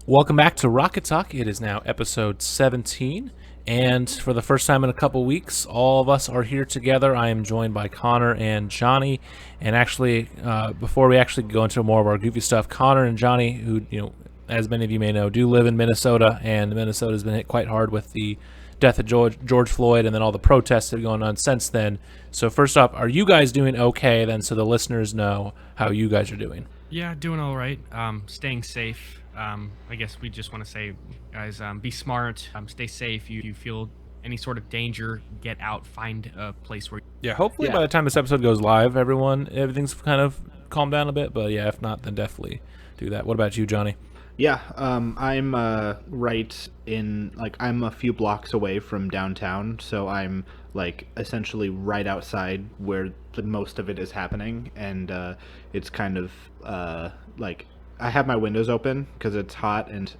Welcome back to Rocket Talk. It is now episode 17, and for the first time in a couple weeks, all of us are here together. I am joined by Connor and Johnny, and actually, before we actually go into more of our goofy stuff, Connor and Johnny, who as many of you may know, do live in Minnesota, and Minnesota has been hit quite hard with the death of George Floyd, and then all the protests that have gone on since then. So first up, are you guys doing okay? Then, so the listeners know how you guys are doing. Yeah, doing all right. Staying safe. I guess we just want to say, guys, be smart. Stay safe. You feel any sort of danger, get out. Find a place where. Yeah, hopefully Yeah. by the time this episode goes live, everything's kind of calmed down a bit. But yeah, if not, then definitely do that. What about you, Johnny? Yeah, I'm right in I'm a few blocks away from downtown, so I'm like essentially right outside where the most of it is happening, and it's kind of like I have my windows open because it's hot and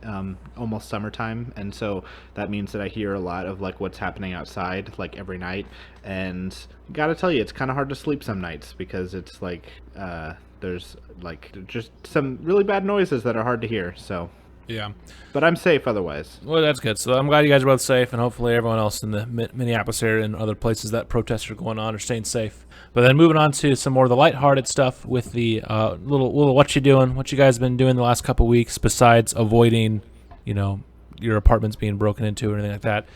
almost summertime, and so that means that I hear a lot of like what's happening outside like every night, and gotta tell you, it's kind of hard to sleep some nights because it's like there's like just some really bad noises that are hard to hear. So, Yeah. but I'm safe otherwise. Well, that's good. So I'm glad you guys are both safe, and hopefully everyone else in the Minneapolis area and other places that protests are going on are staying safe. But then moving on to some more of the lighthearted stuff with the little what you doing, what you guys been doing the last couple weeks besides avoiding, your apartments being broken into or anything like that.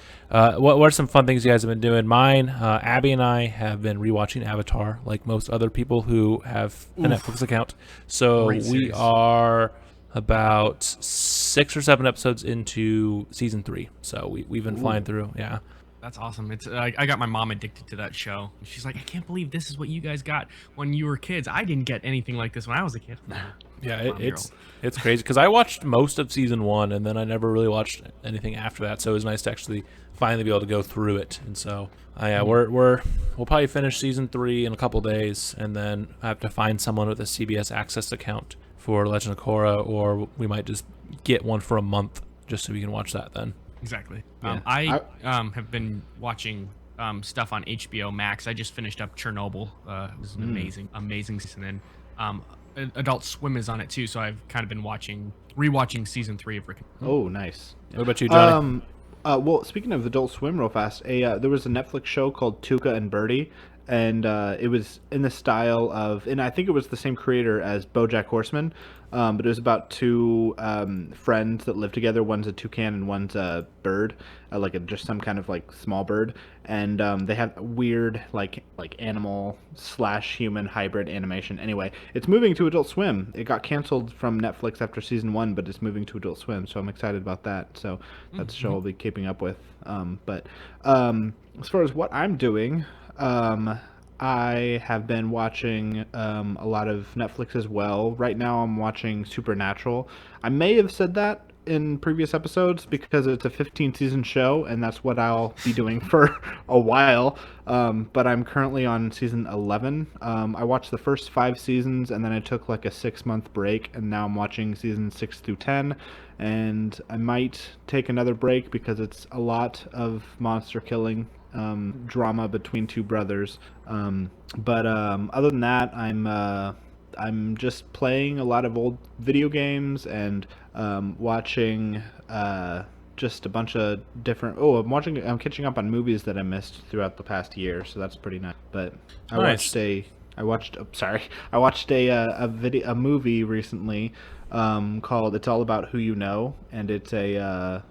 What are some fun things you guys have been doing? Mine, Abby and I have been rewatching Avatar, like most other people who have a Netflix account. So Great we series. are about 6 or 7 episodes into season 3. So we've been flying through. Yeah. That's awesome. It's I got my mom addicted to that show. She's like, I can't believe this is what you guys got when you were kids. I didn't get anything like this when I was a kid. Yeah, Mom-year-old. it's crazy because I watched most of season 1 and then I never really watched anything after that. So it was nice to actually finally be able to go through it. And so yeah, we'll probably finish season 3 in a couple days, and then I have to find someone with a CBS Access account for Legend of Korra, or we might just get one for a month just so we can watch that then. Exactly. Yeah. I have been watching stuff on HBO Max. I just finished up Chernobyl. It was an amazing season. And Adult Swim is on it too, so I've kind of been rewatching season 3 of Rick. Oh, nice. What about you, Johnny? Well, speaking of Adult Swim, real fast, there was a Netflix show called Tuca and Birdie, and it was in the style of, and I think it was the same creator as BoJack Horseman, but it was about two friends that live together. One's a toucan and one's a bird, just some kind of like small bird, and they have weird like animal slash human hybrid animation. Anyway, it's moving to Adult Swim. It got canceled from Netflix after season 1, but it's moving to Adult Swim, so I'm excited about that. So that's a show I'll be keeping up with. But as far as what I'm doing, I have been watching a lot of Netflix as well. Right now, I'm watching Supernatural. I may have said that in previous episodes because it's a 15 season show, and that's what I'll be doing for a while. But I'm currently on season 11. I watched the first 5 seasons, and then I took like a 6 month break, and now I'm watching seasons 6 through 10. And I might take another break because it's a lot of monster killing drama between two brothers. But other than that, I'm just playing a lot of old video games and watching just a bunch of different. Oh, I'm catching up on movies that I missed throughout the past year, so that's pretty nice. But I Nice. watched a. I watched. Oh, sorry, I watched a movie recently called "It's All About Who You Know," and it's a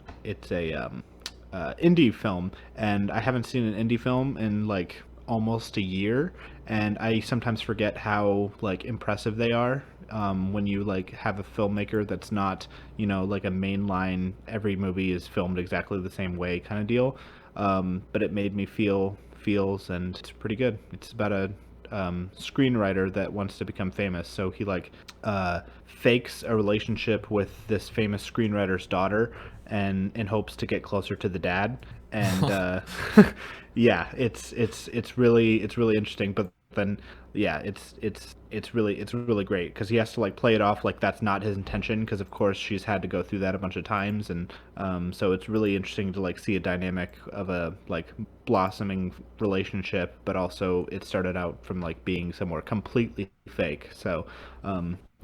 indie film, and I haven't seen an indie film in like almost a year, and I sometimes forget how like impressive they are when you like have a filmmaker that's not like a mainline every movie is filmed exactly the same way kind of deal. But it made me feels, and it's pretty good. It's about a screenwriter that wants to become famous, so he like fakes a relationship with this famous screenwriter's daughter, and in hopes to get closer to the dad. And yeah, it's really interesting. But then yeah, it's really great because he has to like play it off like that's not his intention, because of course she's had to go through that a bunch of times. And so it's really interesting to like see a dynamic of a like blossoming relationship, but also it started out from like being somewhere completely fake. So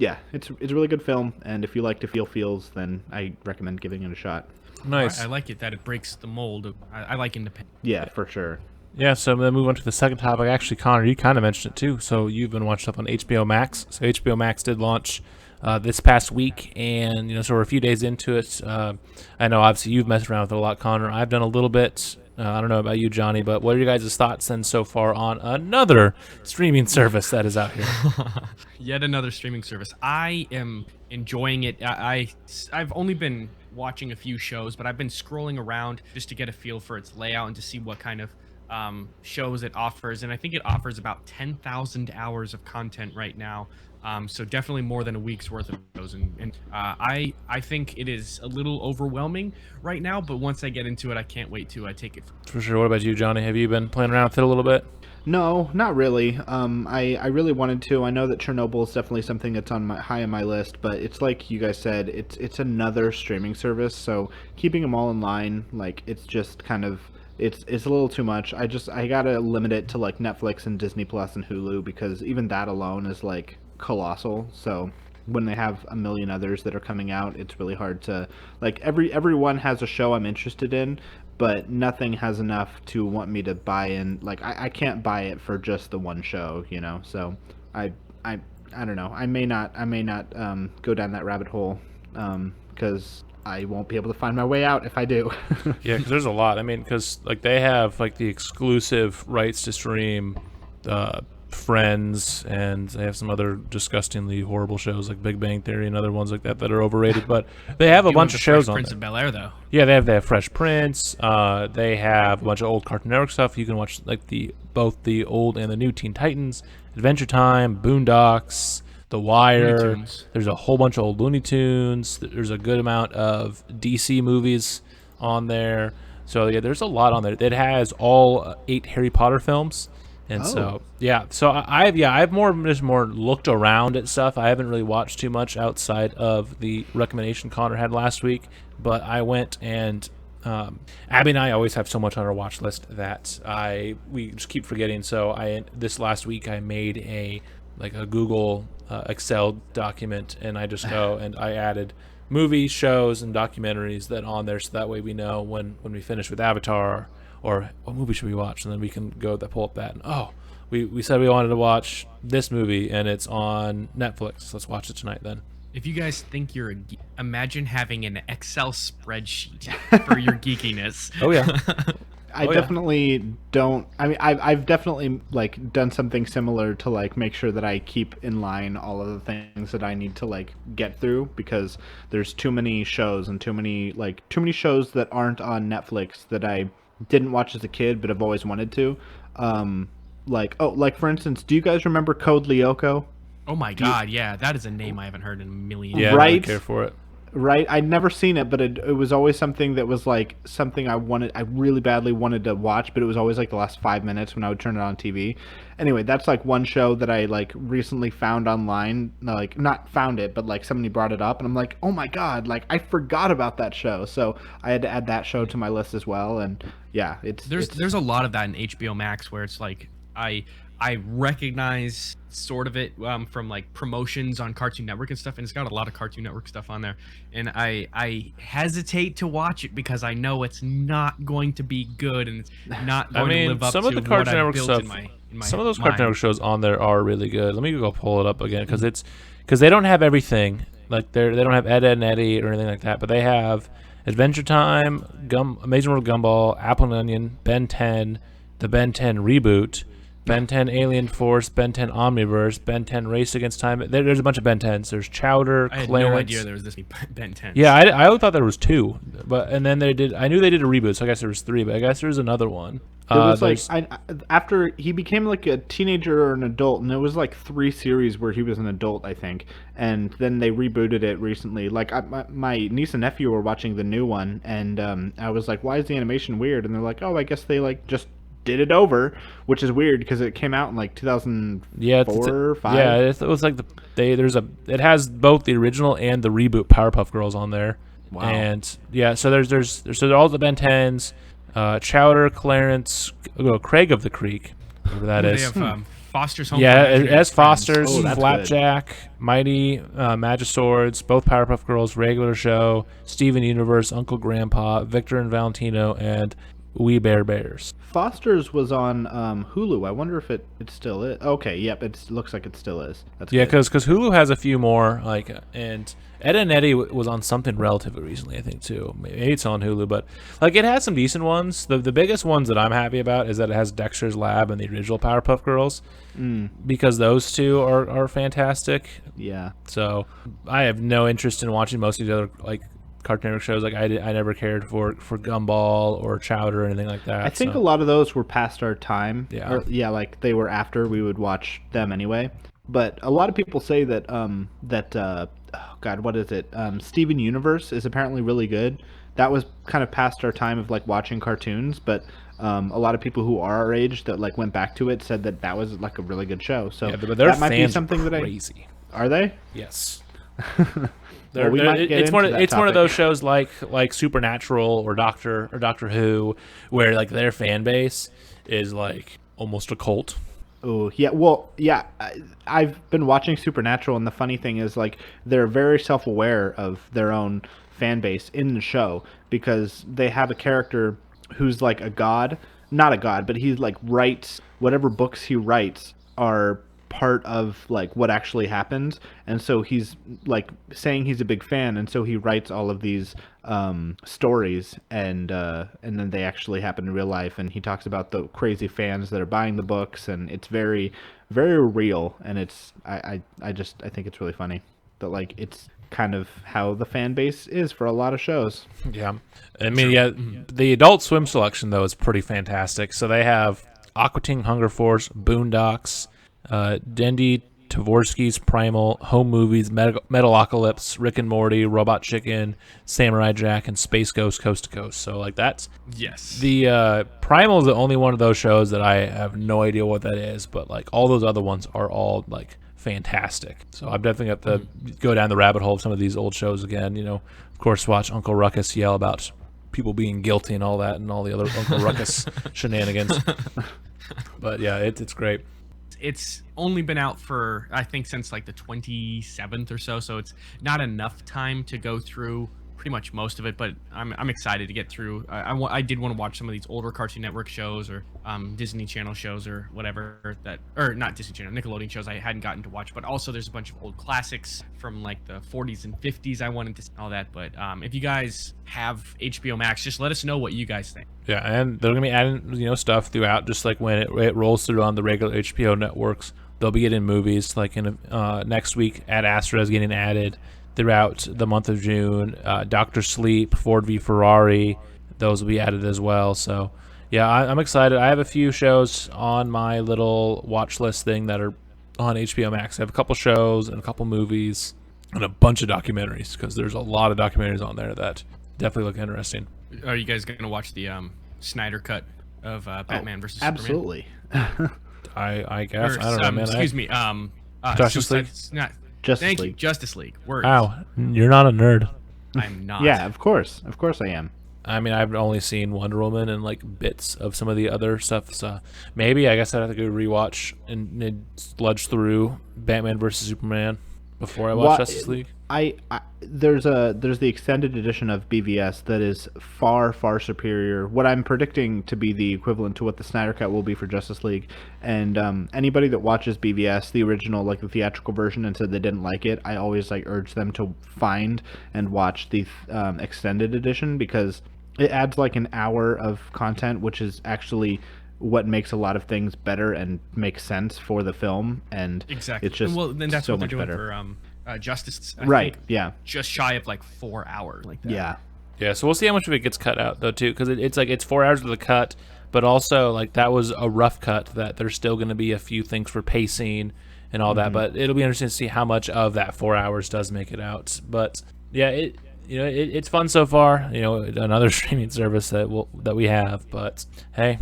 yeah, it's a really good film, and if you like to feel feels, then I recommend giving it a shot. Nice. I like it that it breaks the mold. I like independent. Yeah, for sure. Yeah, so then move on to the second topic. Actually, Connor, you kind of mentioned it too. So you've been watching stuff on HBO Max. So HBO Max did launch this past week, and so we're a few days into it. I know obviously you've messed around with it a lot, Connor. I've done a little bit. I don't know about you, Johnny, but what are your guys' thoughts then so far on another streaming service that is out here? Yet another streaming service. I am enjoying it. I've only been watching a few shows, but I've been scrolling around just to get a feel for its layout and to see what kind of shows it offers. And I think it offers about 10,000 hours of content right now. So definitely more than a week's worth of shows. And I think it is a little overwhelming right now, but once I get into it, I can't wait to take it. For sure. What about you, Johnny? Have you been playing around with it a little bit? No, not really. I really wanted to. I know that Chernobyl is definitely something that's on high on my list, but it's like you guys said, it's another streaming service, so keeping them all in line, like it's just kind of it's a little too much. I gotta limit it to like Netflix and Disney Plus and Hulu, because even that alone is like colossal. So when they have a million others that are coming out, it's really hard to like everyone has a show I'm interested in, but nothing has enough to want me to buy in. Like I can't buy it for just the one show, So I don't know. I may not go down that rabbit hole because I won't be able to find my way out if I do. Yeah, because there's a lot. I mean, because like they have like the exclusive rights to stream Friends, and they have some other disgustingly horrible shows like Big Bang Theory and other ones like that that are overrated. But they have a bunch of shows on Prince there. of Bel-Air, though. Yeah, they have Fresh Prince. They have a bunch of old Cartoon Network stuff. You can watch like both the old and the new Teen Titans, Adventure Time, Boondocks, The Wire. Looney Tunes. There's a whole bunch of old Looney Tunes. There's a good amount of DC movies on there. So yeah, there's a lot on there. It has all 8 Harry Potter films. And so I've more looked around at stuff. I haven't really watched too much outside of the recommendation Connor had last week, but I went and Abby and I always have so much on our watch list that we just keep forgetting. So this last week I made a Google Excel document, and I just go and I added movies, shows, and documentaries that on there, so that way we know when we finish with Avatar, or what movie should we watch, and then we can pull up that. And we said we wanted to watch this movie, and it's on Netflix. Let's watch it tonight then. If you guys think you're a geek, imagine having an Excel spreadsheet for your geekiness. Oh yeah. I definitely don't. I mean, I've definitely like done something similar to like make sure that I keep in line all of the things that I need to like get through, because there's too many shows and too many shows that aren't on Netflix that I didn't watch as a kid but have always wanted to. Like for instance, do you guys remember Code Lyoko? Oh my God, yeah, that is a name I haven't heard in a million years. Yeah, Right? I don't care for it. Right, I'd never seen it, but it was always something that was like something I really badly wanted to watch, but it was always like the last 5 minutes when I would turn it on TV. Anyway, that's like one show that I like recently found online, like not found it, but like somebody brought it up, and I'm like, oh my God, like I forgot about that show, so I had to add that show to my list as well. And yeah, There's a lot of that in HBO Max where it's like I recognize sort of it from like promotions on Cartoon Network and stuff, and it's got a lot of Cartoon Network stuff on there, and I hesitate to watch it because I know it's not going to be good, and it's not going to live up some to of the what Cartoon I've Network built stuff, in my some of those mind. Cartoon Network shows on there are really good. Let me go pull it up again, because they don't have everything. Like they don't have Ed, Edd and Eddy or anything like that, but they have Adventure Time, Amazing World of Gumball, Apple and Onion, Ben 10, the Ben 10 reboot, Ben 10 Alien Force, Ben 10 Omniverse, Ben 10 Race Against Time. There's a bunch of Ben 10s. There's Chowder, I had Clarence. no idea there was this many Ben 10s. Yeah, I always thought there was 2, and then I knew they did a reboot, so I guess there was 3, but I guess there's another one. It was like after he became like a teenager or an adult, and there was like 3 series where he was an adult, I think, and then they rebooted it recently. Like my niece and nephew were watching the new one, and I was like, "Why is the animation weird?" And they're like, "Oh, I guess they like just did it over," which is weird because it came out in like 2004 or 5. Yeah, it was like it has both the original and the reboot Powerpuff Girls on there. Wow. And yeah, so there's all the Ben 10s, Chowder, Clarence, Craig of the Creek, whatever that They is. have Foster's Home. Yeah, for Imaginary as Friends. Foster's, Oh, that's Flapjack, Mighty Magiswords, both Powerpuff Girls, Regular Show, Steven Universe, Uncle Grandpa, Victor and Valentino, and We Bare Bears. Foster's was on Hulu. I wonder if it still is. Okay, yep, it looks like it still is. That's Yeah, good. because Hulu has a few more, and Ed and Eddie was on something relatively recently, I think, too. Maybe it's on Hulu, but it has some decent ones. The biggest ones that I'm happy about is that it has Dexter's Lab and the original Powerpuff Girls, because those two are fantastic. Yeah. So I have no interest in watching most of the other Cartoon Network shows. I never cared for Gumball or Chowder or anything like that. I think so. a lot of those were past our time. Yeah. Like they were after we would watch them anyway. But a lot of people say that oh God, what is it? Steven Universe is apparently really good. That was kind of past our time of watching cartoons, but a lot of people who are our age that went back to it said that was a really good show. So Yeah, but their that might be fans something are that crazy. Are they? Yes. We might get It's one into of that it's one of topic. those shows like Supernatural or Doctor Who, where their fan base is almost a cult. Oh, yeah. Well, yeah. I've been watching Supernatural, and the funny thing is, they're very self-aware of their own fan base in the show because they have a character who's a god, not a god, but he writes whatever books he writes are part of what actually happens, and so he's saying he's a big fan, and so he writes all of these stories, and then they actually happen in real life, and he talks about the crazy fans that are buying the books, and it's very, very real, and it's I think it's really funny that it's kind of how the fan base is for a lot of shows. Yeah, I mean, the Adult Swim selection though is pretty fantastic. So they have Aqua Teen Hunger Force, Boondocks, Dendy Tavorsky's Primal, Home Movies, Metalocalypse, Rick and Morty, Robot Chicken, Samurai Jack, and Space Ghost Coast to Coast. So that's Yes. the Primal is the only one of those shows that I have no idea what that is, but all those other ones are all fantastic. So I'm definitely got to go down the rabbit hole of some of these old shows again. Of course, watch Uncle Ruckus yell about people being guilty and all that, and all the other Uncle Ruckus shenanigans. But yeah, it's great. It's only been out for I think since the 27th or so it's not enough time to go through pretty much most of it, but I'm excited to get through. I did want to watch some of these older Cartoon Network shows or Disney Channel shows or whatever or not Disney Channel, Nickelodeon shows I hadn't gotten to watch, but also there's a bunch of old classics from the 40s and 50s I wanted to see all that. But if you guys have HBO Max, just let us know what you guys think. Yeah, and they're gonna be adding stuff throughout, just when it rolls through on the regular HBO networks. They'll be getting movies in next week. Ad Astra is getting added throughout the month of June. Dr. Sleep, Ford v Ferrari, those will be added as well. So yeah, I'm excited. I have a few shows on my little watch list thing that are on HBO Max. I have a couple shows and a couple movies and a bunch of documentaries because there's a lot of documentaries on there that definitely look interesting. Are you guys gonna watch the Snyder cut of Batman versus Superman? Absolutely. I guess. Or, I don't know, man. Excuse me. Justice Suicide- League? Not, Justice thank you. League. Justice League. Words. Wow, you're not a nerd. I'm not. Yeah, of course I am. I mean, I've only seen Wonder Woman and bits of some of the other stuff. So maybe I guess I'd have to go rewatch and sludge through Batman versus Superman before I watch Justice League. There's the extended edition of BVS that is far superior. What I'm predicting to be the equivalent to what the Snyder Cut will be for Justice League. And anybody that watches BVS, the original, the theatrical version, and said they didn't like it, I always urge them to find and watch the extended edition because it adds an hour of content, which is actually what makes a lot of things better and makes sense for the film. And Exactly. it's just then that's so what they're much doing better. for Justice. I Right? think, Yeah. just shy of 4 hours. Like that. Yeah. Yeah, so we'll see how much of it gets cut out though too, because it's 4 hours of the cut, but also that was a rough cut. That there's still going to be a few things for pacing and all that, but it'll be interesting to see how much of that 4 hours does make it out. But yeah, it's fun so far. Another streaming service that we have, but hey,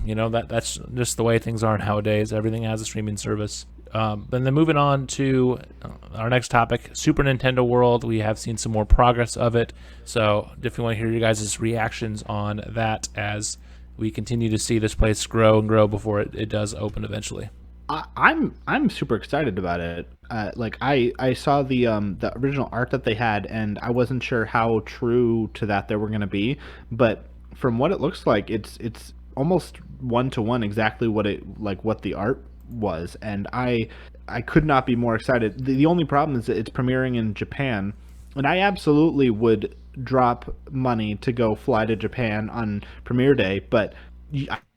that's just the way things are nowadays. Everything has a streaming service. And then moving on to our next topic, Super Nintendo World. We have seen some more progress of it, so definitely want to hear you guys' reactions on that as we continue to see this place grow and grow before it does open eventually. I'm super excited about it. Like I saw the original art that they had, and I wasn't sure how true to that they were going to be, but from what it looks like, it's almost one to one exactly what the art was, and I could not be more excited. The only problem is that it's premiering in Japan, and I absolutely would drop money to go fly to Japan on premiere day, but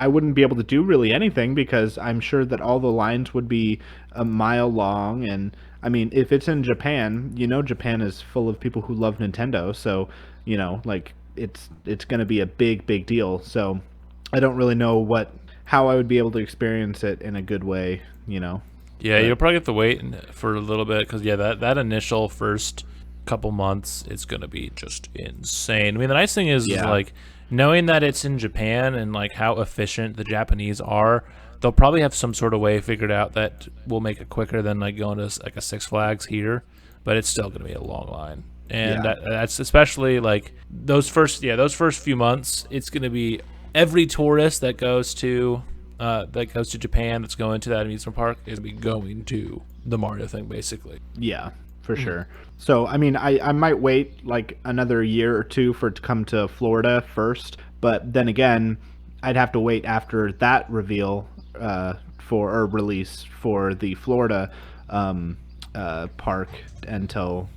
I wouldn't be able to do really anything because I'm sure that all the lines would be a mile long. And I mean, if it's in Japan, Japan is full of people who love Nintendo, so like it's going to be a big deal. So I don't really know how I would be able to experience it in a good way. Yeah, But you'll probably have to wait for a little bit because that initial first couple months, it's gonna be just insane. I mean, the nice thing is yeah, like knowing that it's in Japan and like how efficient the Japanese are. They'll probably have some sort of way figured out that will make it quicker than like going to like a Six Flags here, but it's still gonna be a long line. And yeah, that's especially like those first few months. It's gonna be every tourist that goes to Japan that's going to that amusement park is be going to the Mario thing basically. yeah, for sure. So I mean, I might wait like another year or two for it to come to Florida first, but then again, I'd have to wait after that reveal for or release for the Florida park until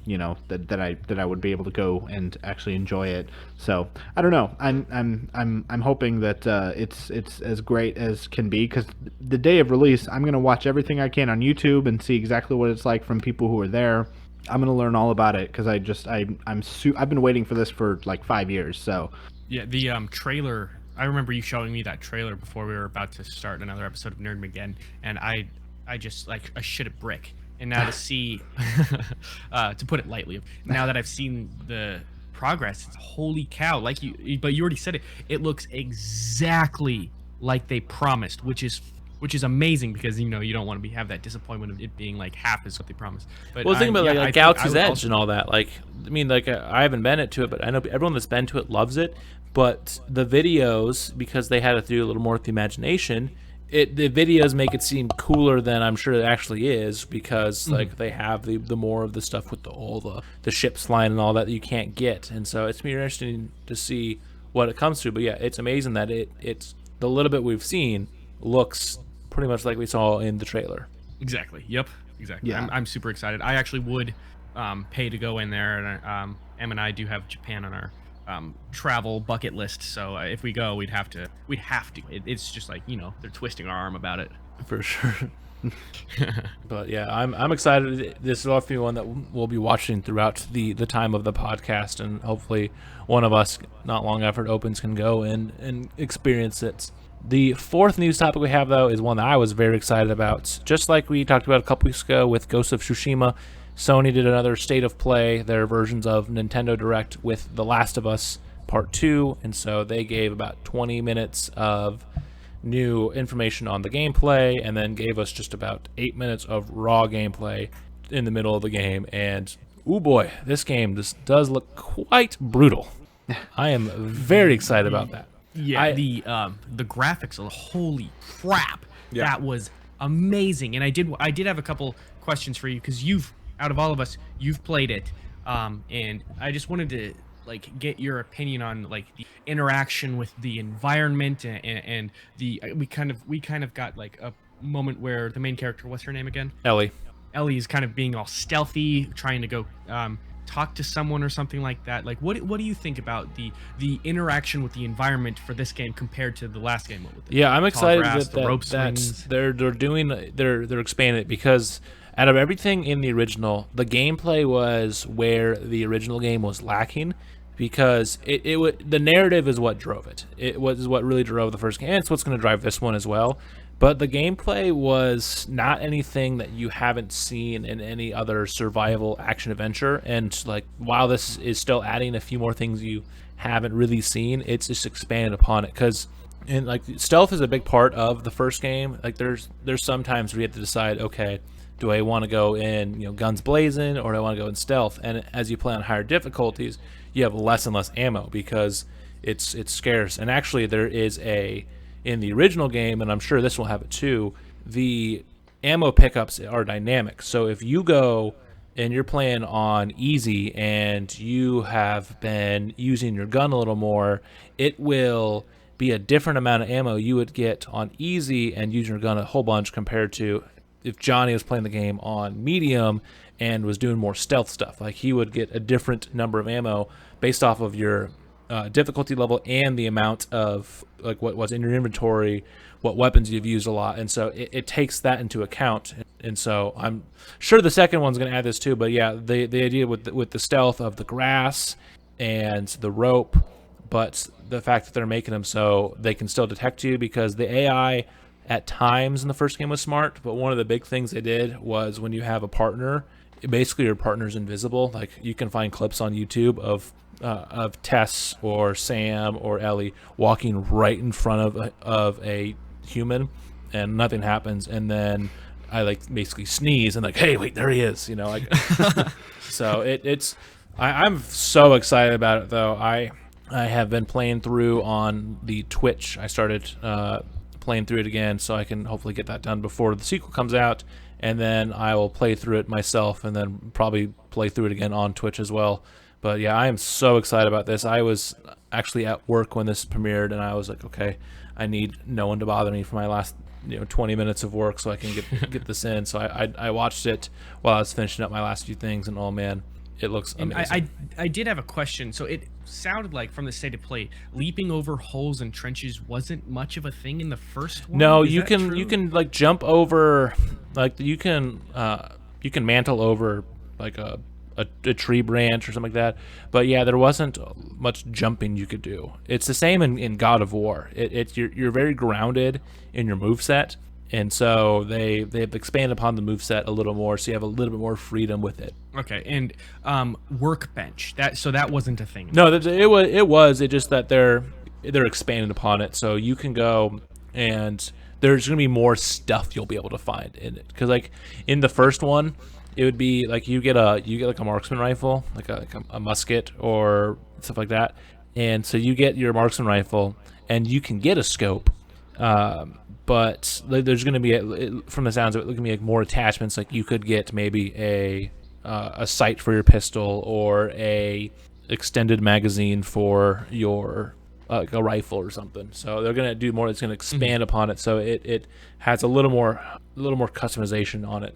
that I would be able to go and actually enjoy it. So I don't know. I'm hoping that it's as great as can be, because the day of release I'm gonna watch everything I can on YouTube and see exactly what it's like from people who are there. I'm gonna learn all about it because I've been waiting for this for like 5 years. So Yeah, the trailer. I remember you showing me that trailer before we were about to start another episode of Nerdmageddon, and I just like I shit a brick. And now to see, to put it lightly, now that I've seen the progress, it's holy cow! But you already said it. It looks exactly like they promised, which is amazing because you don't want to have that disappointment of it being like half as what they promised. But Well, think about yeah, like I think I Galaxy's would Edge also, and all that. Like, I mean, like I haven't been to it, but I know everyone that's been to it loves it. But the videos, because they had to do a little more with the imagination, the videos make it seem cooler than I'm sure it actually is, because like they have the more of the stuff with all the ships flying and all that you can't get, and so it's gonna be interesting to see what it comes to. But yeah, it's amazing that it's the little bit we've seen looks pretty much like we saw in the trailer. Exactly. Yep. Exactly. yeah, I'm super excited. I actually would pay to go in there, and Em and I do have Japan on our travel bucket list. So if we go, we'd have to. It's just like they're twisting our arm about it. For sure. But yeah, I'm excited. This will be one that we'll be watching throughout the time of the podcast, and hopefully one of us, not long after it opens, can go and experience it. The fourth news topic we have, though, is one that I was very excited about. Just like we talked about a couple weeks ago with Ghost of Tsushima, Sony did another State of Play, their versions of Nintendo Direct, with The Last of Us Part 2, and so they gave about 20 minutes of new information on the gameplay, and then gave us just about 8 minutes of raw gameplay in the middle of the game, and oh boy, this game does look quite brutal. I am very excited about that. Yeah, the graphics are holy crap. Yeah. That was amazing. And I did have a couple questions for you because out of all of us, you've played it. And I just wanted to like get your opinion on like the interaction with the environment and the we kind of got like a moment where the main character, what's her name again? Ellie. Ellie is kind of being all stealthy, trying to go talk to someone or something like that. Like, what do you think about the interaction with the environment for this game compared to the last game? With the Yeah, I'm tall excited grass, that the rope that's swings. they're expanding it, because out of everything in the original, the gameplay was where the original game was lacking, because the narrative is what drove it. It was what really drove the first game, and it's what's going to drive this one as well. But the gameplay was not anything that you haven't seen in any other survival action adventure. And like, while this is still adding a few more things you haven't really seen, it's just expanded upon it. Because like stealth is a big part of the first game. Like there's some times where you have to decide, okay, do I want to go in guns blazing, or do I want to go in stealth? And as you play on higher difficulties, you have less and less ammo because it's scarce. And actually, there is in the original game, and I'm sure this will have it too, the ammo pickups are dynamic. So if you go and you're playing on easy and you have been using your gun a little more, it will be a different amount of ammo you would get on easy and using your gun a whole bunch compared to if Johnny was playing the game on medium and was doing more stealth stuff. Like, he would get a different number of ammo based off of your difficulty level and the amount of like what was in your inventory, what weapons you've used a lot, and so it takes that into account. And so I'm sure the second one's going to add this too. But yeah, the idea with the stealth of the grass and the rope, but the fact that they're making them so they can still detect you, because the AI at times in the first game was smart, but one of the big things they did was when you have a partner, basically your partner's invisible. Like, you can find clips on YouTube of Tess or Sam or Ellie walking right in front of a human and nothing happens, and then I like basically sneeze and like, hey, wait, there he is, you know, like. So I'm so excited about it though. I have been playing through on the Twitch. I started playing through it again, so I can hopefully get that done before the sequel comes out, and then I will play through it myself and then probably play through it again on Twitch as well. But yeah, I am so excited about this. I was actually at work when this premiered, and I was like, okay, I need no one to bother me for my last 20 minutes of work so I can get this in. So I watched it while I was finishing up my last few things, and oh man, it looks amazing. I did have a question. So it sounded like from the state of play, leaping over holes and trenches wasn't much of a thing in the first one. No, Is you that can true? you can like jump over, like you can mantle over like a tree branch or something like that. But yeah, there wasn't much jumping you could do. It's the same in God of War. You're very grounded in your moveset, and so they've expanded upon the moveset a little more, so you have a little bit more freedom with it. Okay, and workbench. That wasn't a thing. No, it was. It just that they're expanding upon it, so you can go and there's gonna be more stuff you'll be able to find in it. Because like in the first one, it would be like you get like a marksman rifle, like a musket or stuff like that, and so you get your marksman rifle and you can get a scope, but there's going to be from the sounds of it, going to be like more attachments. Like you could get maybe a sight for your pistol or a extended magazine for your like a rifle or something. So they're going to do more. It's going to expand upon it, so it has a little more customization on it.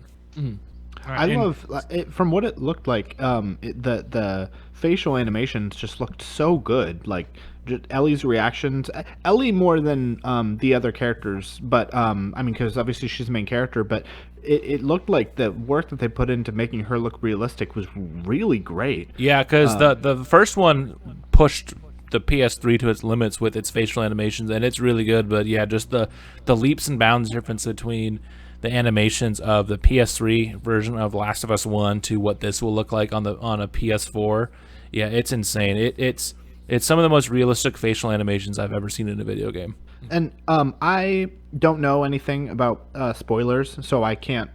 I love it, from what it looked like. The facial animations just looked so good. Like just Ellie's reactions, Ellie more than the other characters. But I mean, because obviously she's the main character. But it looked like the work that they put into making her look realistic was really great. Yeah, because the first one pushed the PS3 to its limits with its facial animations, and it's really good. But yeah, just the leaps and bounds difference between the animations of the PS3 version of Last of Us 1 to what this will look like on a PS4. Yeah, it's insane. It's some of the most realistic facial animations I've ever seen in a video game. And I don't know anything about spoilers, so I can't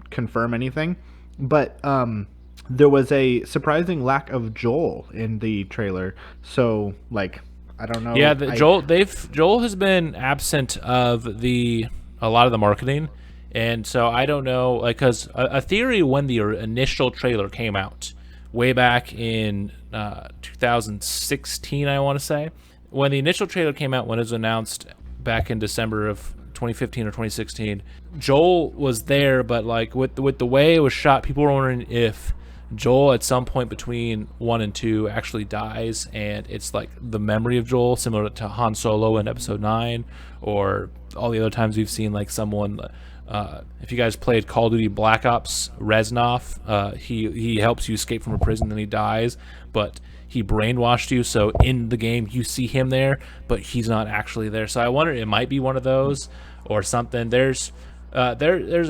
confirm anything. But there was a surprising lack of Joel in the trailer. So like, I don't know. Yeah, Joel has been absent of a lot of the marketing, and so I don't know, like, because a theory when the initial trailer came out way back in 2016, I want to say, when the initial trailer came out, when it was announced back in December of 2015 or 2016, Joel was there, but like with the way it was shot, people were wondering if Joel at some point between 1 and 2 actually dies, and it's like the memory of Joel, similar to Han Solo in Episode 9, or all the other times we've seen like someone. If you guys played Call of Duty Black Ops, Reznov, he helps you escape from a prison, and he dies, but he brainwashed you, so in the game you see him there, but he's not actually there. So I wonder, it might be one of those or something. There's a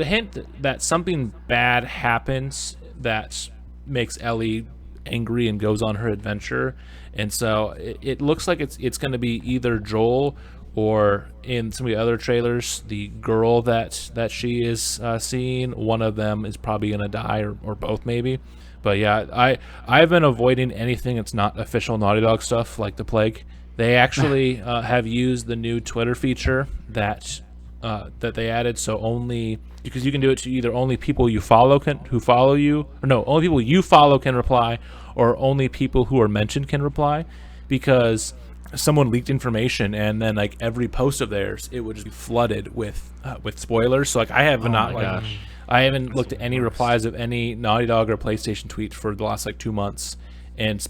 hint that something bad happens that makes Ellie angry and goes on her adventure, and so it looks like it's going to be either Joel or, in some of the other trailers, the girl that she is seeing. One of them is probably going to die, or both maybe. But yeah, I've been avoiding anything that's not official Naughty Dog stuff, like the plague. They actually have used the new Twitter feature that that they added. So only because you can do it to either only people you follow who follow you, or no, only people you follow can reply, or only people who are mentioned can reply, because someone leaked information and then like every post of theirs it would just be flooded with spoilers. So like I have not like I haven't looked at any replies of any Naughty Dog or PlayStation tweets for the last like 2 months.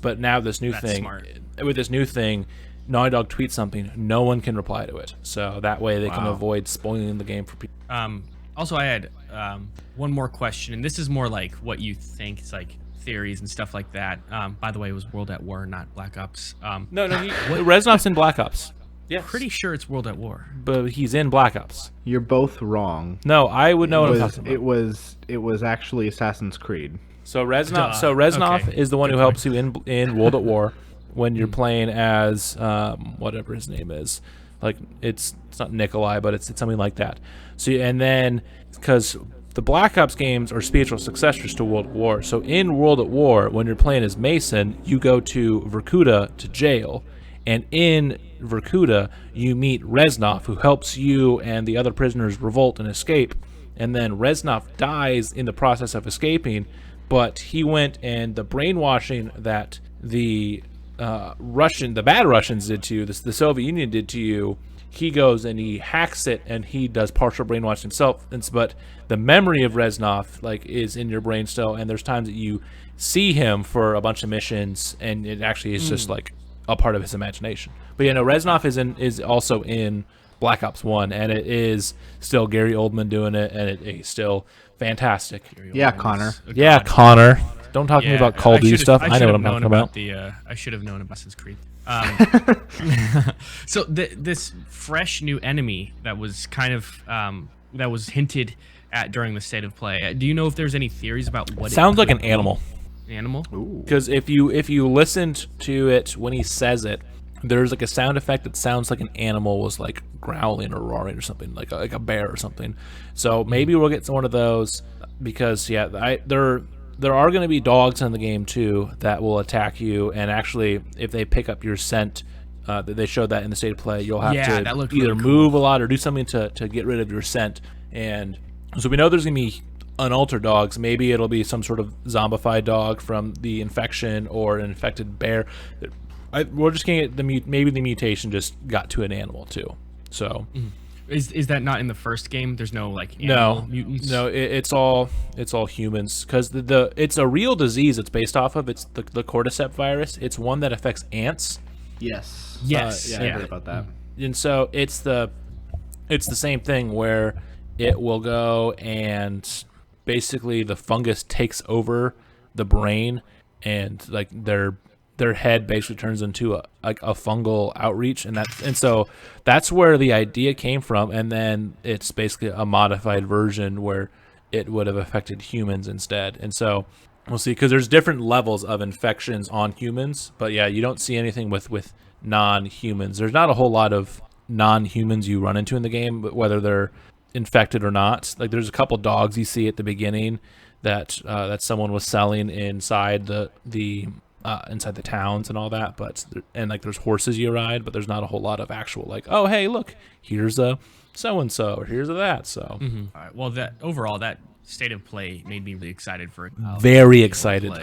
But now this new thing, with this new thing, Naughty Dog tweets something, no one can reply to it. So that way they can avoid spoiling the game for people. Also, I had one more question, and this is more like what you think. It's like theories and stuff like that. By the way, it was World at War, not Black Ops. No, Reznov's in Black Ops. Yeah, pretty sure it's World at War. But he's in Black Ops. You're both wrong. No, I would know what I'm talking about. It was actually Assassin's Creed. So Reznov is the one who helps you in World at War when you're playing as whatever his name is. Like it's not Nikolai, but it's something like that. So and then because the Black Ops games are spiritual successors to World at War. So in World at War, when you're playing as Mason, you go to Vorkuta to jail, and in Vorkuta you meet Reznov, who helps you and the other prisoners revolt and escape. And then Reznov dies in the process of escaping. But he went and the brainwashing that the bad Russians did to you, the Soviet Union did to you, he goes and he hacks it and he does partial brainwash himself. But the memory of Reznov like is in your brain still, and there's times that you see him for a bunch of missions, and it actually is just like a part of his imagination. But Reznov is also in Black Ops 1, and it is still Gary Oldman doing it, and it's still fantastic. Yeah, Connor. Yeah, Connor. Don't talk to me about Call of Duty stuff. I know what I'm talking about. I should have known about Assassin's Creed. So this fresh new enemy that was kind of that was hinted at during the state of play. Do you know if there's any theories about what? Sounds like an animal. Animal? Because if you listened to it when he says it, there's like a sound effect that sounds like an animal was like growling or roaring or something, like a bear or something. So maybe we'll get one of those, because there are going to be dogs in the game too that will attack you, and actually if they pick up your scent, they showed that in the state of play, you'll have to either really move a lot or do something to get rid of your scent. And so we know there's going to be unaltered dogs. Maybe it'll be some sort of zombified dog from the infection, or an infected bear. We're just going to get maybe the mutation just got to an animal too. So is that not in the first game? There's no like animal mutants? No, it's all humans, because it's a real disease it's based off of. It's the cordyceps virus. It's one that affects ants. Yes. Yeah, I heard about that. And so it's the same thing where it will go and basically the fungus takes over the brain, and like their head basically turns into a fungal outreach, and so that's where the idea came from. And then it's basically a modified version where it would have affected humans instead. And so we'll see, because there's different levels of infections on humans. But yeah, you don't see anything with non-humans. There's not a whole lot of non-humans you run into in the game, but whether they're infected or not. Like there's a couple dogs you see at the beginning that someone was selling inside the inside the towns and all that, and like there's horses you ride, but there's not a whole lot of actual like, oh hey look, here's a so and so, or here's a that. So all right, well, that state of play made me really excited for it. Very excited.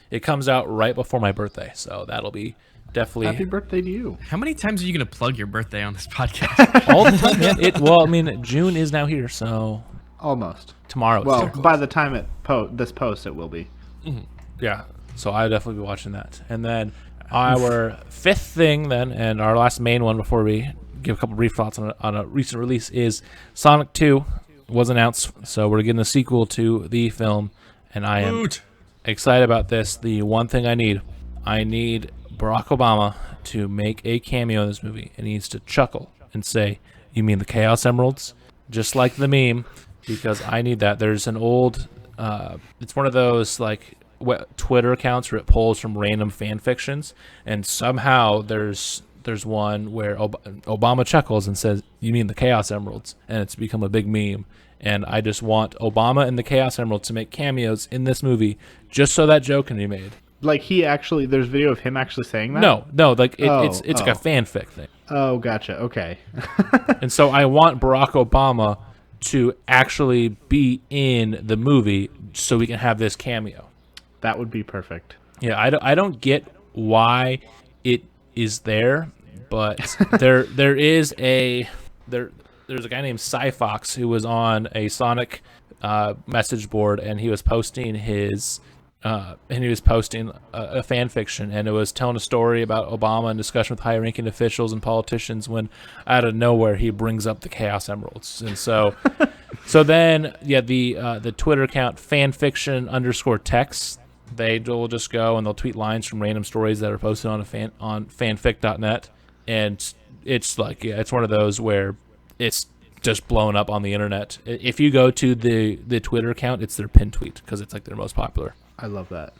It comes out right before my birthday, so that'll be definitely. Happy birthday to you. How many times are you gonna plug your birthday on this podcast? All the time, man. Well, I mean, June is now here, so almost tomorrow. Well, by the time this post, it will be. Yeah. So I'll definitely be watching that. And then our fifth thing then, and our last main one before we give a couple brief thoughts on a recent release, is Sonic 2 was announced. So we're getting a sequel to the film, and I am excited about this. The one thing I need Barack Obama to make a cameo in this movie, and he needs to chuckle and say, "You mean the Chaos Emeralds?" Just like the meme, because I need that. There's an old, it's one of those like Twitter accounts where it pulls from random fan fictions, and somehow there's one where Obama chuckles and says, "You mean the Chaos Emeralds?" and it's become a big meme. And I just want Obama and the Chaos Emeralds to make cameos in this movie, just so that joke can be made. Like he actually, there's video of him actually saying that. No, like it's like a fanfic thing. Oh, gotcha. Okay. And so I want Barack Obama to actually be in the movie so we can have this cameo. That would be perfect. Yeah, I don't get why it is there, but there's a guy named Cyfox who was on a Sonic message board, and he was posting a fan fiction, and it was telling a story about Obama in discussion with high-ranking officials and politicians when out of nowhere he brings up the Chaos Emeralds. And so then the Twitter account fanfiction_text, they will just go and they'll tweet lines from random stories that are posted on fanfic.net, and it's like, it's one of those where it's just blown up on the internet. If you go to the Twitter account, it's their pin tweet because it's like their most popular. I love that.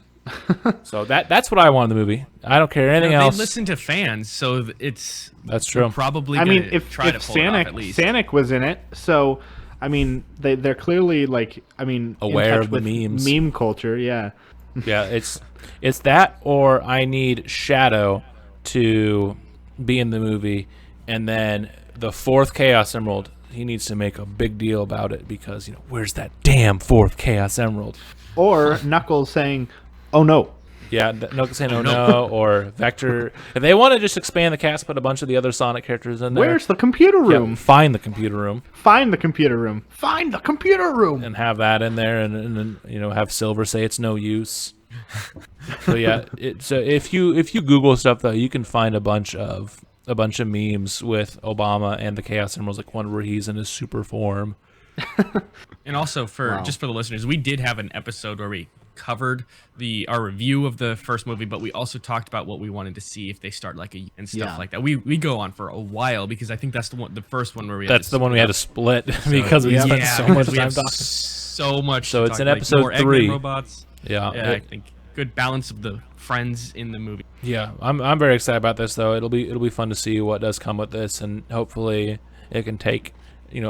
So that's what I want in the movie. I don't care anything else. They listen to fans, so that's true. Probably. I mean, if try to pull it off at least. Sanic was in it, so I mean, they're clearly like, I mean, aware of the with memes, meme culture. Yeah. Yeah, it's that, or I need Shadow to be in the movie, and then the fourth Chaos Emerald, he needs to make a big deal about it because, where's that damn fourth Chaos Emerald? Or Knuckles saying, "Oh no." Yeah, Knuckles saying, "Oh no," or Vector. If they want to just expand the cast, put a bunch of the other Sonic characters in there. Where's the computer room? Yeah, find the computer room. Find the computer room. Find the computer room. And have that in there, and then have Silver say it's no use. So yeah, so if you Google stuff though, you can find a bunch of memes with Obama and the Chaos Emeralds, like one where he's in his super form. And also just for the listeners, we did have an episode where we covered our review of the first movie, but we also talked about what we wanted to see if they start and stuff like that. We go on for a while because I think that's the first one where we that's the one we had to split because we spent so much time talking. So much. So it's in episode 3. Robots. Yeah, I think good balance of the friends in the movie. Yeah, I'm very excited about this though. It'll be fun to see what does come with this, and hopefully it can take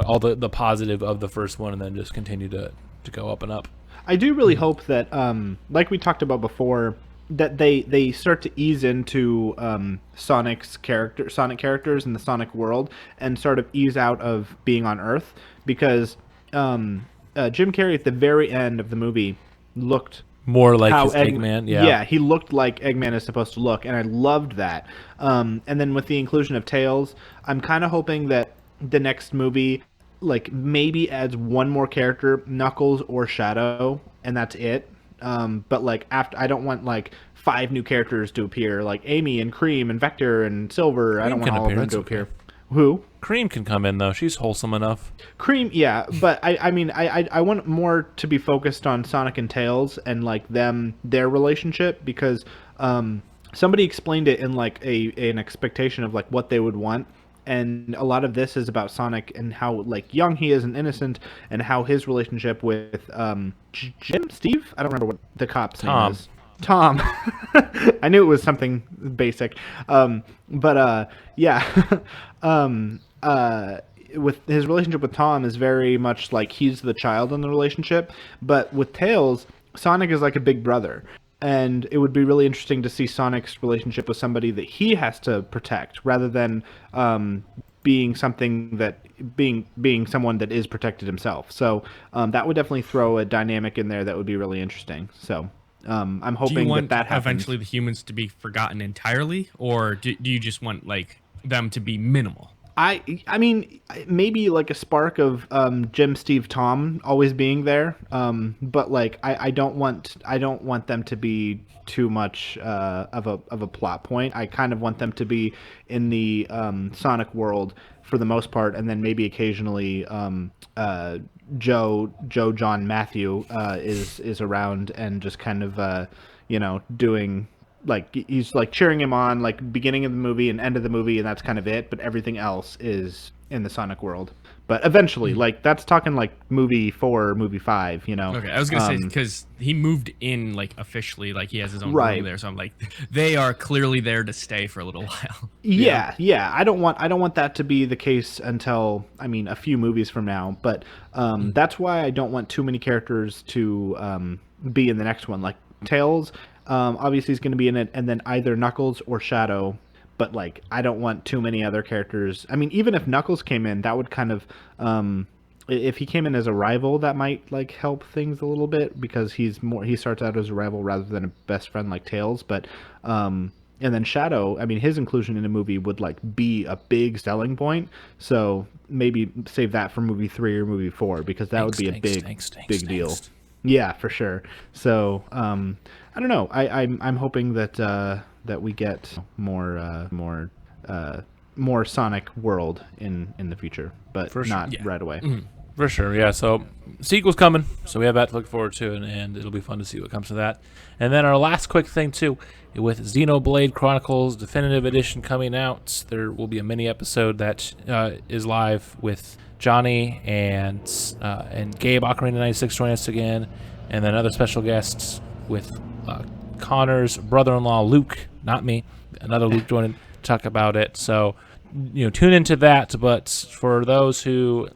all the positive of the first one and then just continue to go up and up. I do really hope that, like we talked about before, that they start to ease into Sonic characters in the Sonic world and sort of ease out of being on Earth, because Jim Carrey at the very end of the movie looked more like his Eggman. Yeah, he looked like Eggman is supposed to look, and I loved that. And then with the inclusion of Tails, I'm kind of hoping that the next movie maybe adds one more character, Knuckles or Shadow, and that's it. But after, I don't want 5 new characters to appear, like Amy and Cream and Vector and Silver. I don't want all of them to appear. Who? Cream can come in though. She's wholesome enough. Cream, yeah, but I mean I want more to be focused on Sonic and Tails and their relationship, because somebody explained it in an expectation of what they would want. And a lot of this is about Sonic and how young he is and innocent, and how his relationship with Steve? I don't remember what the cop's name is. Tom. I knew it was something basic. With his relationship with Tom is very much he's the child in the relationship, but with Tails, Sonic is like a big brother. And it would be really interesting to see Sonic's relationship with somebody that he has to protect, rather than being someone that is protected himself. So that would definitely throw a dynamic in there that would be really interesting. So I'm hoping do you want that happens. Eventually the humans to be forgotten entirely, or do you just want them to be minimal? I mean, maybe a spark of Jim, Steve, Tom always being there, but I don't want them to be too much of a plot point. I kind of want them to be in the Sonic world for the most part, and then maybe occasionally Joe, John, Matthew is around and just kind of doing. He's cheering him on beginning of the movie and end of the movie, and that's kind of it, but everything else is in the Sonic world. But eventually, that's talking movie 4, movie 5, Okay, I was gonna say, because he moved in officially, he has his own right room there, so I'm they are clearly there to stay for a little while. Yeah. I don't want that to be the case until a few movies from now, but that's why I don't want too many characters to be in the next one. Tails, Obviously, he's going to be in it, and then either Knuckles or Shadow. But like, I don't want too many other characters. I mean, even if Knuckles came in, that would kind of, if he came in as a rival, that might like help things a little bit because he starts out as a rival rather than a best friend like Tails. But and then Shadow, I mean, his inclusion in a movie would like be a big selling point. So maybe save that for movie 3 or movie 4 because that would be a big deal. Yeah, for sure. So I don't know. I'm hoping that that we get more Sonic World in the future, but For sure, not right away. For sure, yeah. So sequel's coming, so we have that to look forward to, and it'll be fun to see what comes to that. And then our last quick thing too, with Xenoblade Chronicles Definitive Edition coming out, there will be a mini episode that is live with Johnny and Gabe Ocarina 96 joining us again, and then other special guests with Connor's brother-in-law Luke, not me, another Luke joining to talk about it. So tune into that. But for those who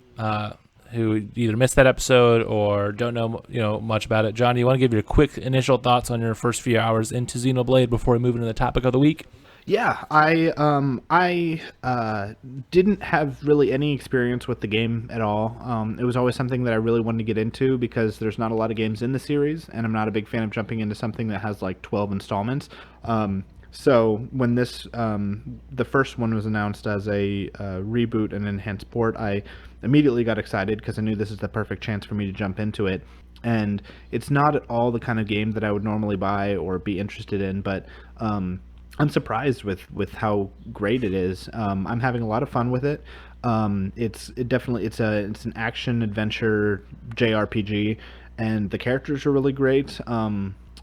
either missed that episode or don't know much about it, John, do you want to give your quick initial thoughts on your first few hours into Xenoblade before we move into the topic of the week? Yeah, I didn't have really any experience with the game at all. It was always something that I really wanted to get into because there's not a lot of games in the series, and I'm not a big fan of jumping into something that has like 12 installments. So when the first one was announced as a reboot and enhanced port, I immediately got excited because I knew this is the perfect chance for me to jump into it. And it's not at all the kind of game that I would normally buy or be interested in, but I'm surprised with how great it is. I'm having a lot of fun with it. It's an action adventure JRPG, and the characters are really great.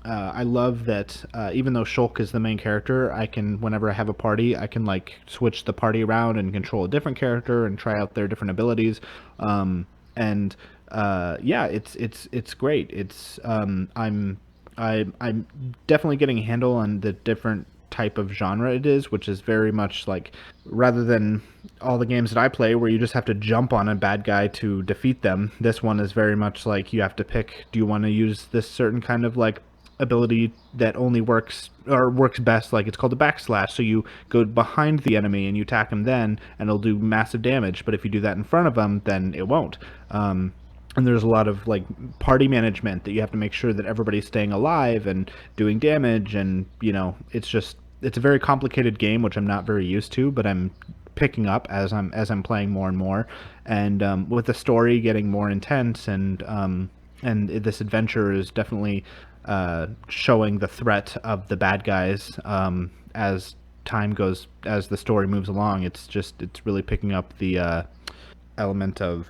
I love that even though Shulk is the main character, whenever I have a party, I can like switch the party around and control a different character and try out their different abilities. It's great. I'm definitely getting a handle on the different type of genre it is, which is very much like, rather than all the games that I play where you just have to jump on a bad guy to defeat them, this one is very much like you have to pick, do you want to use this certain kind of like ability that only works best, like it's called a backslash, so you go behind the enemy and you attack him then and it'll do massive damage, but if you do that in front of them, then it won't. And there's a lot of like party management that you have to make sure that everybody's staying alive and doing damage, and it's a very complicated game, which I'm not very used to, but I'm picking up as I'm playing more and more, and with the story getting more intense, and this adventure is definitely showing the threat of the bad guys as the story moves along. It's really picking up the element of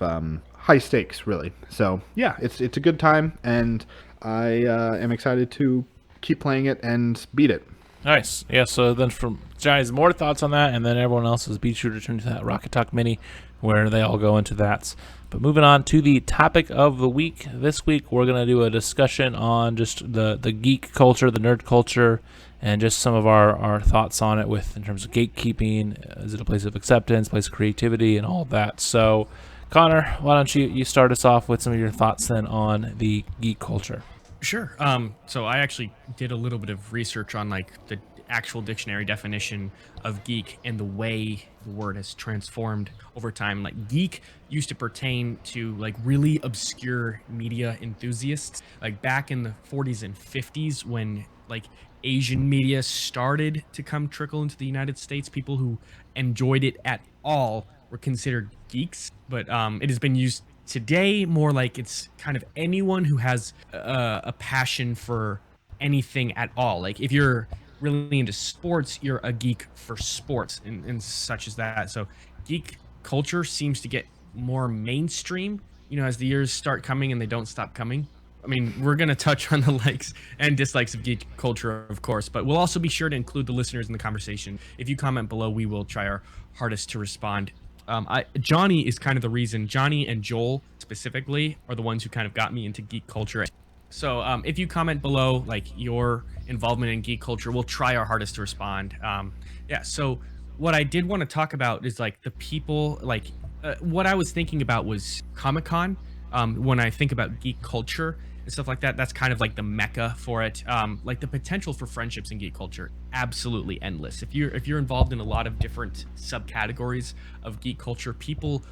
high stakes, really. So yeah, it's a good time, and I am excited to keep playing it and beat it. Nice. Yeah, so then from Johnny's more thoughts on that, and then everyone else's, be sure to turn to that Rocket Talk Mini where they all go into that. But moving on to the topic of the week. This week we're going to do a discussion on just the geek culture, the nerd culture, and just some of our thoughts on it in terms of gatekeeping. Is it a place of acceptance, place of creativity, and all of that? So, Connor, why don't you start us off with some of your thoughts then on the geek culture? Sure. So I actually did a little bit of research on like the actual dictionary definition of geek and the way the word has transformed over time. Like geek used to pertain to like really obscure media enthusiasts, like back in the 40s and 50s when like Asian media started to trickle into the United States. People who enjoyed it at all were considered geeks, but it has been used today more like it's kind of anyone who has a passion for anything at all. Like if you're really into sports, you're a geek for sports and such as that. So geek culture seems to get more mainstream, as the years start coming and they don't stop coming. I mean, we're going to touch on the likes and dislikes of geek culture, of course, but we'll also be sure to include the listeners in the conversation. If you comment below, we will try our hardest to respond. Johnny is kind of the reason. Johnny and Joel specifically are the ones who kind of got me into geek culture. So if you comment below, like your involvement in geek culture, we'll try our hardest to respond. So what I did want to talk about is like the people, what I was thinking about was Comic-Con. When I think about geek culture, and stuff like that. That's kind of like the mecca for it. Like the potential for friendships in geek culture, absolutely endless. If you're involved in a lot of different subcategories of geek culture, people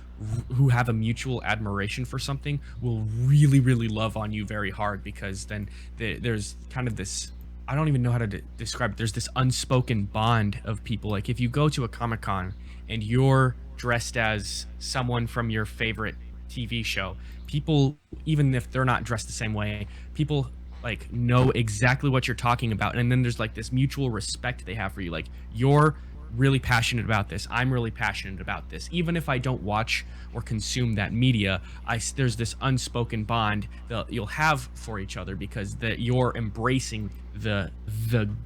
who have a mutual admiration for something will really, really love on you very hard, because then there's kind of this, I don't even know how to describe it. There's this unspoken bond of people. Like if you go to a Comic-Con and you're dressed as someone from your favorite TV show, people, even if they're not dressed the same way, people like know exactly what you're talking about. And then there's like this mutual respect they have for you. Like you're really passionate about this, I'm really passionate about this. Even if I don't watch or consume that media, there's this unspoken bond that you'll have for each other, because that you're embracing the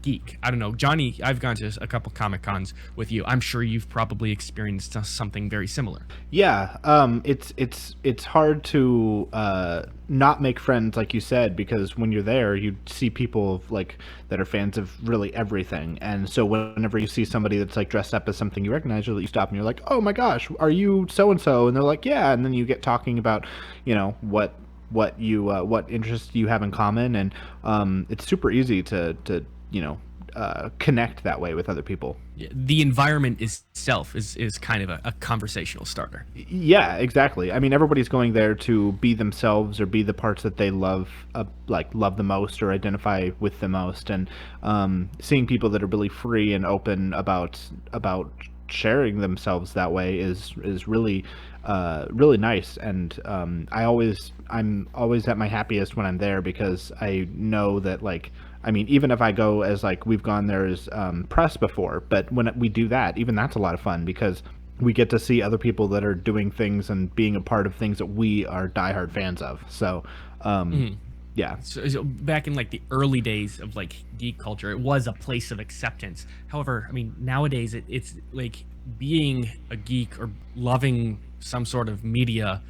geek. I don't know, Johnny, I've gone to a couple Comic Cons with you. I'm sure you've probably experienced something very similar. Yeah, it's hard to not make friends, like you said, because when you're there, you see people like that are fans of really everything, and so whenever you see somebody that's like dressed up as something you recognize, you stop and you're like, oh my gosh, are you so and so? And they're like, yeah, and then you get talking about, what interests you have in common, and it's super easy to connect that way with other people. The environment itself is kind of a conversational starter. Yeah, exactly. I mean, everybody's going there to be themselves or be the parts that they love the most or identify with the most, and seeing people that are really free and open about sharing themselves that way is really really nice. And I'm always at my happiest when I'm there, because I know that, like, I mean, even if I go as, like, we've gone there as press before, but when we do that, even that's a lot of fun, because we get to see other people that are doing things and being a part of things that we are diehard fans of. So, yeah. So back in like the early days of like geek culture, it was a place of acceptance. However, I mean, nowadays it's like being a geek or loving some sort of media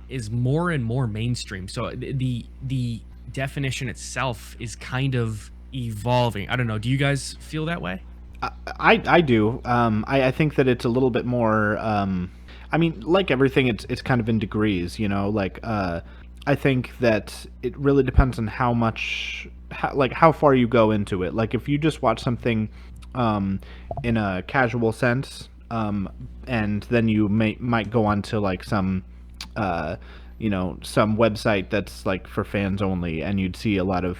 is more and more mainstream. So the definition itself is kind of evolving. I don't know. Do you guys feel that way? I do. I think that it's a little bit more. I mean, like everything, it's kind of in degrees. Like I think that it really depends on how far you go into it. Like if you just watch something in a casual sense, and then you might go on to like some some website that's like for fans only, and you'd see a lot of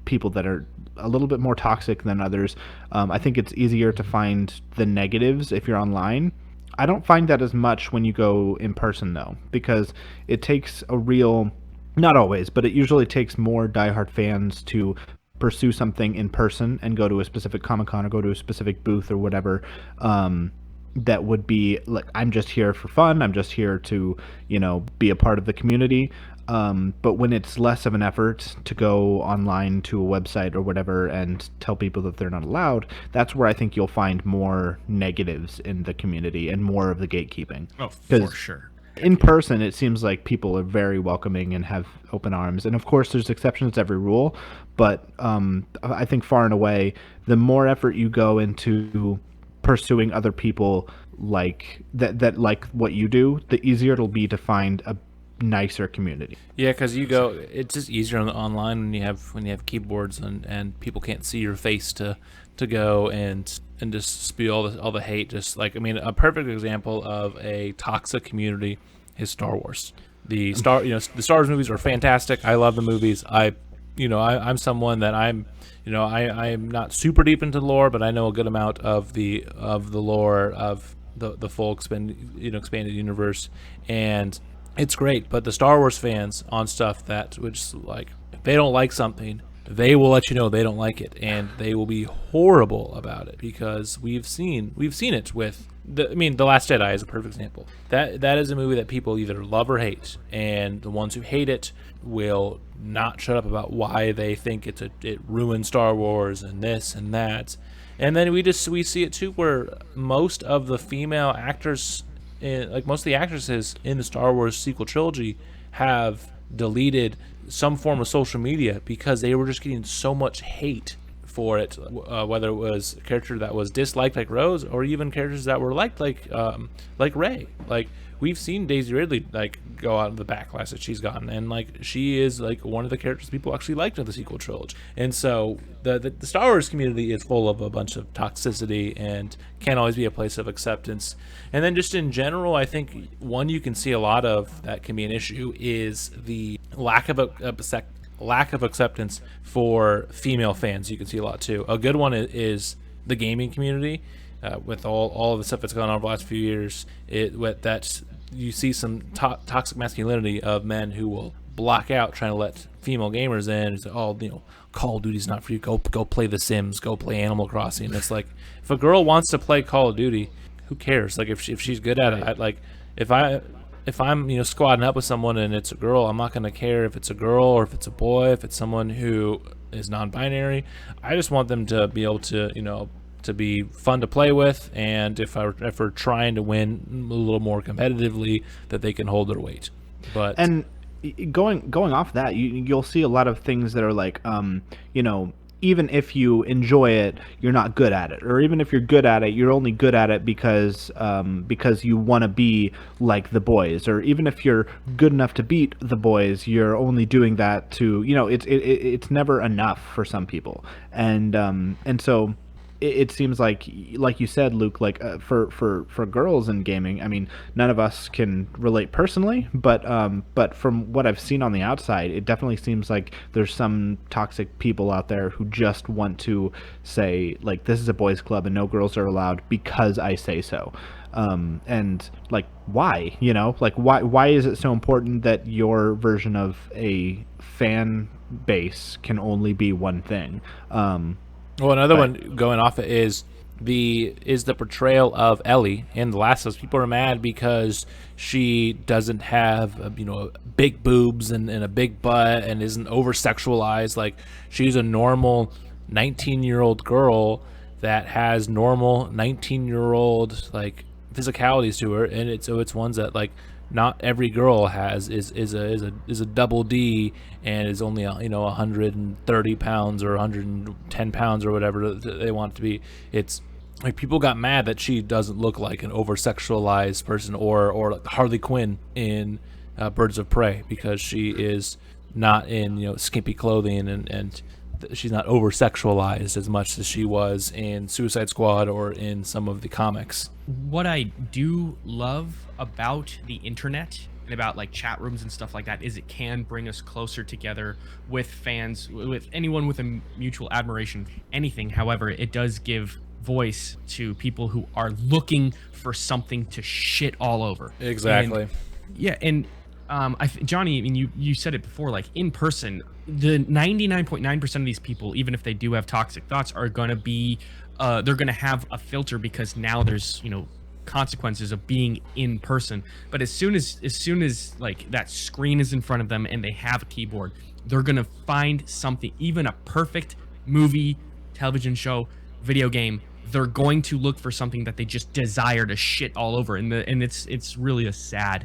people that are a little bit more toxic than others. I think it's easier to find the negatives if you're online. I don't find that as much when you go in person, though, because it takes not always, but it usually takes more diehard fans to pursue something in person and go to a specific Comic-Con or go to a specific booth or whatever. That would be like, I'm just here for fun. I'm just here to, be a part of the community. But when it's less of an effort to go online to a website or whatever and tell people that they're not allowed, that's where I think you'll find more negatives in the community and more of the gatekeeping. Oh, for sure. In person, it seems like people are very welcoming and have open arms. And of course, there's exceptions to every rule. But I think far and away, the more effort you go into pursuing other people like that like what you do, the easier it'll be to find a nicer community. Yeah, because it's just easier online when you have keyboards and people can't see your face to go and just spew all the hate. Just like, I mean, a perfect example of a toxic community is Star Wars. The Star Wars movies are fantastic. I love the movies. I'm someone that I'm not super deep into lore, but I know a good amount of the lore of the full expanded universe, and it's great. But the Star Wars fans on stuff that which, like, if they don't like something, they will let you know they don't like it, and they will be horrible about it, because we've seen it with The Last Jedi is a perfect example. That is a movie that people either love or hate, and the ones who hate it will not shut up about why they think it ruined Star Wars and this and that. And then we see it too, where most of the female actors, most of the actresses in the Star Wars sequel trilogy, have deleted some form of social media because they were just getting so much hate for it, whether it was a character that was disliked like Rose, or even characters that were liked like Rey. Like we've seen Daisy Ridley like go out of the backlash that she's gotten, and like she is like one of the characters people actually liked in the sequel trilogy. And so the Star Wars community is full of a bunch of toxicity and can't always be a place of acceptance. And then just in general, I think one you can see a lot of that can be an issue is the lack of acceptance for female fans. You can see a lot too. A good one is the gaming community, with all of the stuff that's gone on over the last few years. That's you see some toxic masculinity of men who will block out trying to let female gamers in and say, oh, Call of Duty's not for you. Go play The Sims. Go play Animal Crossing. And it's like, if a girl wants to play Call of Duty, who cares? Like if she's good at it, like if I'm squadding up with someone and it's a girl, I'm not going to care if it's a girl or if it's a boy, if it's someone who is non-binary. I just want them to be able to to be fun to play with, and if we're trying to win a little more competitively, that they can hold their weight. But and going off that, you'll see a lot of things that are like even if you enjoy it, you're not good at it, or even if you're good at it, you're only good at it because you want to be like the boys, or even if you're good enough to beat the boys, you're only doing that to it's never enough for some people, and so it seems like you said, Luke, like for girls in gaming, I mean, none of us can relate personally, but from what I've seen on the outside, it definitely seems like there's some toxic people out there who just want to say, like, this is a boys club and no girls are allowed because I say so. And like, why? Like, why is it so important that your version of a fan base can only be one thing? Well, another one going off it is the portrayal of Ellie in The Last of Us. People are mad because she doesn't have big boobs and a big butt and isn't over sexualized. Like, she's a normal 19-year-old girl that has normal 19-year-old like physicalities to her, and it's ones that like not every girl has is a double D and is only 130 pounds or 110 pounds or whatever they want it to be. It's like people got mad that she doesn't look like an over sexualized person or like Harley Quinn in Birds of Prey, because she is not in skimpy clothing and she's not over sexualized as much as she was in Suicide Squad or in some of the comics. What I do love about the internet and about like chat rooms and stuff like that is it can bring us closer together with fans, with anyone with a mutual admiration, anything. However, it does give voice to people who are looking for something to shit all over. Exactly. Johnny, I mean, you said it before, like in person, the 99.9% of these people, even if they do have toxic thoughts, are going to be, they're going to have a filter because now there's, consequences of being in person. But as soon as like that screen is in front of them and they have a keyboard, they're going to find something, even a perfect movie, television show, video game. They're going to look for something that they just desire to shit all over. And it's really a sad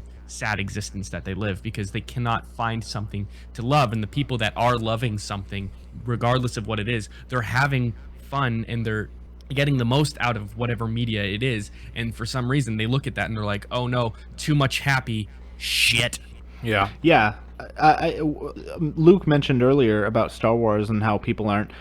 existence that they live because they cannot find something to love. And the people that are loving something, regardless of what it is, they're having fun and they're getting the most out of whatever media it is. And for some reason they look at that and they're like, oh no, too much happy shit. Yeah. Luke mentioned earlier about Star Wars and how people aren't,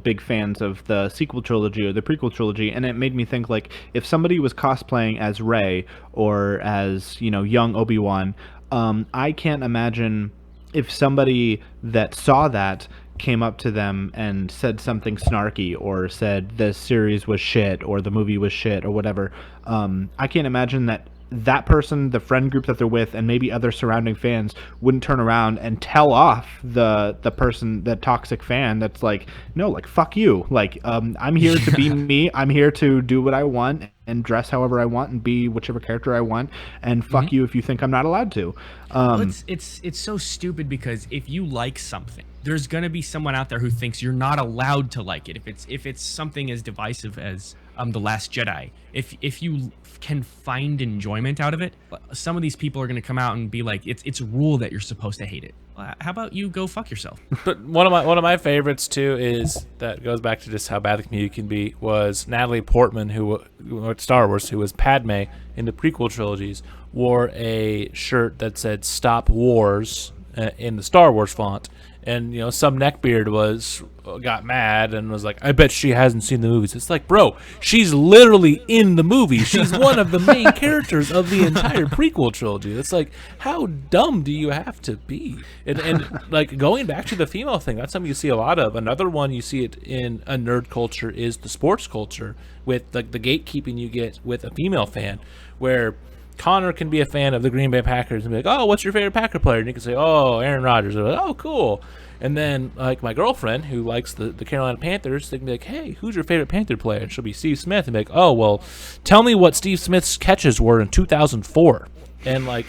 big fans of the sequel trilogy or the prequel trilogy, and it made me think, like, if somebody was cosplaying as Rey or as, young Obi-Wan, I can't imagine if somebody that saw that came up to them and said something snarky or said the series was shit or the movie was shit or whatever. I can't imagine that person, the friend group that they're with, and maybe other surrounding fans wouldn't turn around and tell off the person, the toxic fan that's like, no, like, fuck you. Like, I'm here to be me. I'm here to do what I want and dress however I want and be whichever character I want. And fuck you if you think I'm not allowed to. Well, it's so stupid because if you like something, there's gonna be someone out there who thinks you're not allowed to like it. If it's something as divisive as The Last Jedi, if you can find enjoyment out of it, some of these people are gonna come out and be like, it's a rule that you're supposed to hate it. Well, how about you go fuck yourself? But one of my favorites too is that goes back to just how bad the community can be. Was Natalie Portman, who at Star Wars, who was Padme in the prequel trilogies, wore a shirt that said "Stop Wars" in the Star Wars font, and some neckbeard got mad and was like, "I bet she hasn't seen the movies." It's like, bro, she's literally in the movie. She's one of the main characters of the entire prequel trilogy. It's like, how dumb do you have to be? And like going back to the female thing, that's something you see a lot of. Another one you see it in a nerd culture is the sports culture, with the gatekeeping you get with a female fan, where Connor can be a fan of the Green Bay Packers and be like, "Oh, what's your favorite Packer player?" And you can say, "Oh, Aaron Rodgers." They're like, "Oh, cool." And then, like, my girlfriend, who likes the Carolina Panthers, they can be like, "Hey, who's your favorite Panther player?" And she'll be Steve Smith, and be like, "Oh, well, tell me what Steve Smith's catches were in 2004." And like,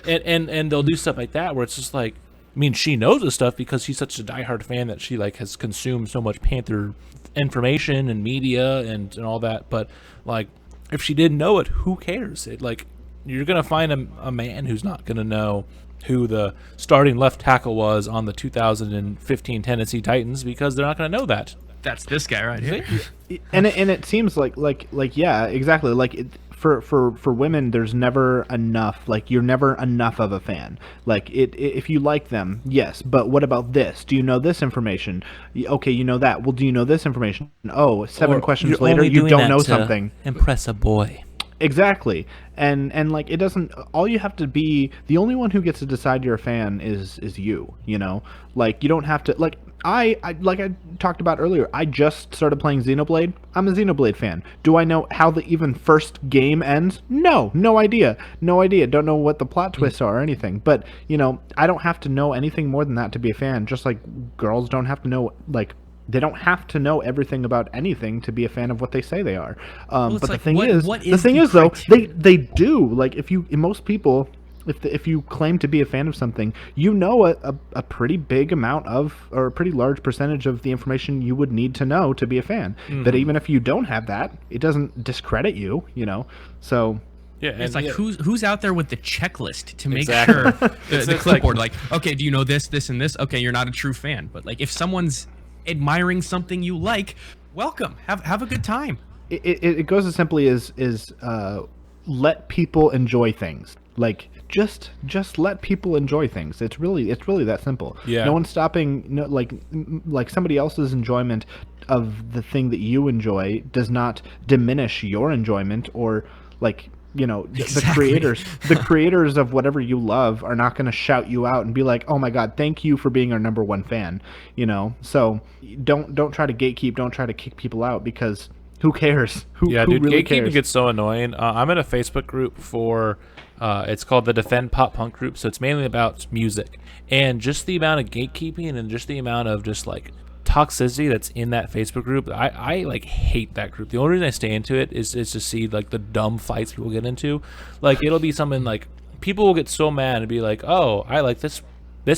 and they'll do stuff like that where it's just like, I mean, she knows this stuff because she's such a diehard fan that she like has consumed so much Panther information and media and all that. But like, if she didn't know it, who cares? You're gonna find a man who's not gonna know who the starting left tackle was on the 2015 Tennessee Titans because they're not gonna know that. That's this guy right here. And it seems like yeah, exactly. Like for women, there's never enough. Like, you're never enough of a fan. Like, if you like them, yes, but what about this? Do you know this information? Okay, you know that. Well, do you know this information? Oh, seven questions later, you don't know something. Impress a boy. Exactly. And like, it doesn't, all you have to be, the only one who gets to decide you're a fan is you, like, you don't have to, like, I like I talked about earlier, I just started playing Xenoblade. I'm a Xenoblade fan. Do I know how the even first game ends? No idea. Don't know what the plot twists are or anything. But, I don't have to know anything more than that to be a fan, just like girls don't have to know, like, they don't have to know everything about anything to be a fan of what they say they are. But the thing is, though, they do. Like, most people, if you claim to be a fan of something, a pretty big amount of, or a pretty large percentage of the information you would need to know to be a fan. Mm-hmm. That even if you don't have that, it doesn't discredit you. So. Yeah, it's like, who's out there with the checklist to make sure the clipboard, like, okay, do you know this, this, and this? Okay, you're not a true fan. But like, if someone's admiring something you like, welcome, have a good time. It goes as simply as let people enjoy things. Like, just let people enjoy things. It's really that simple. Yeah. No one's stopping. No, like somebody else's enjoyment of the thing that you enjoy does not diminish your enjoyment, or like, Exactly. the creators of whatever you love are not going to shout you out and be like, "Oh my God, thank you for being our number one fan." So don't try to gatekeep, don't try to kick people out, because who cares? Who really gatekeeping cares? gets so annoying. I'm in a Facebook group for, it's called the Defend Pop Punk group, so it's mainly about music, and just the amount of gatekeeping and just the amount of just like toxicity that's in that Facebook group, I like hate that group. The only reason I stay into it is to see like the dumb fights people get into. Like, it'll be something like, people will get so mad and be like, "Oh, I like this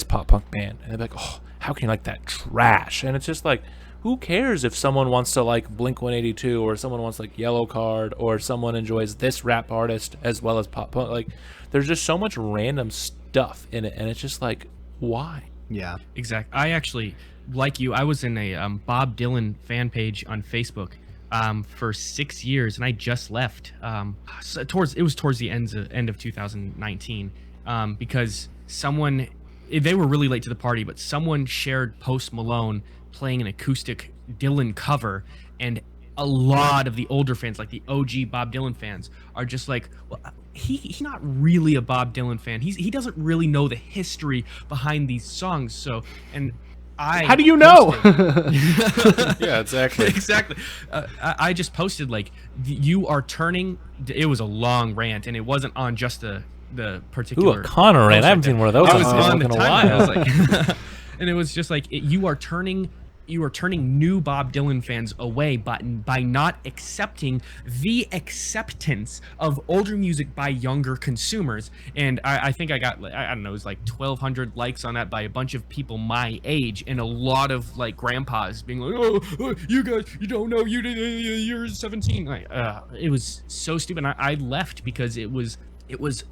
pop punk band," and they're like, "Oh, how can you like that trash?" And it's just like, who cares if someone wants to like Blink 182, or someone wants like Yellow Card, or someone enjoys this rap artist as well as pop punk? Like, there's just so much random stuff in it, and it's just like, why? Yeah, exactly. I actually, like you, I was in a Bob Dylan fan page on Facebook for 6 years, and I just left. It was towards the end of 2019, because they were really late to the party, but someone shared Post Malone playing an acoustic Dylan cover, and a lot of the older fans, like the OG Bob Dylan fans, are just like, well, he's not really a Bob Dylan fan. He doesn't really know the history behind these songs. So, and how do you know? Yeah, exactly. Exactly. I just posted, like, you are turning. It was a long rant, and it wasn't on just the particular. Ooh, a Connor rant. I haven't seen one of those. I was on the in a timeline. I while. was like, and it was just like, you are turning you are turning new Bob Dylan fans away by not accepting the acceptance of older music by younger consumers. And I think I got, I don't know, it was like 1,200 likes on that by a bunch of people my age, and a lot of like grandpas being like, oh, you guys, you don't know, you're 17. Like, it was so stupid. I left because it was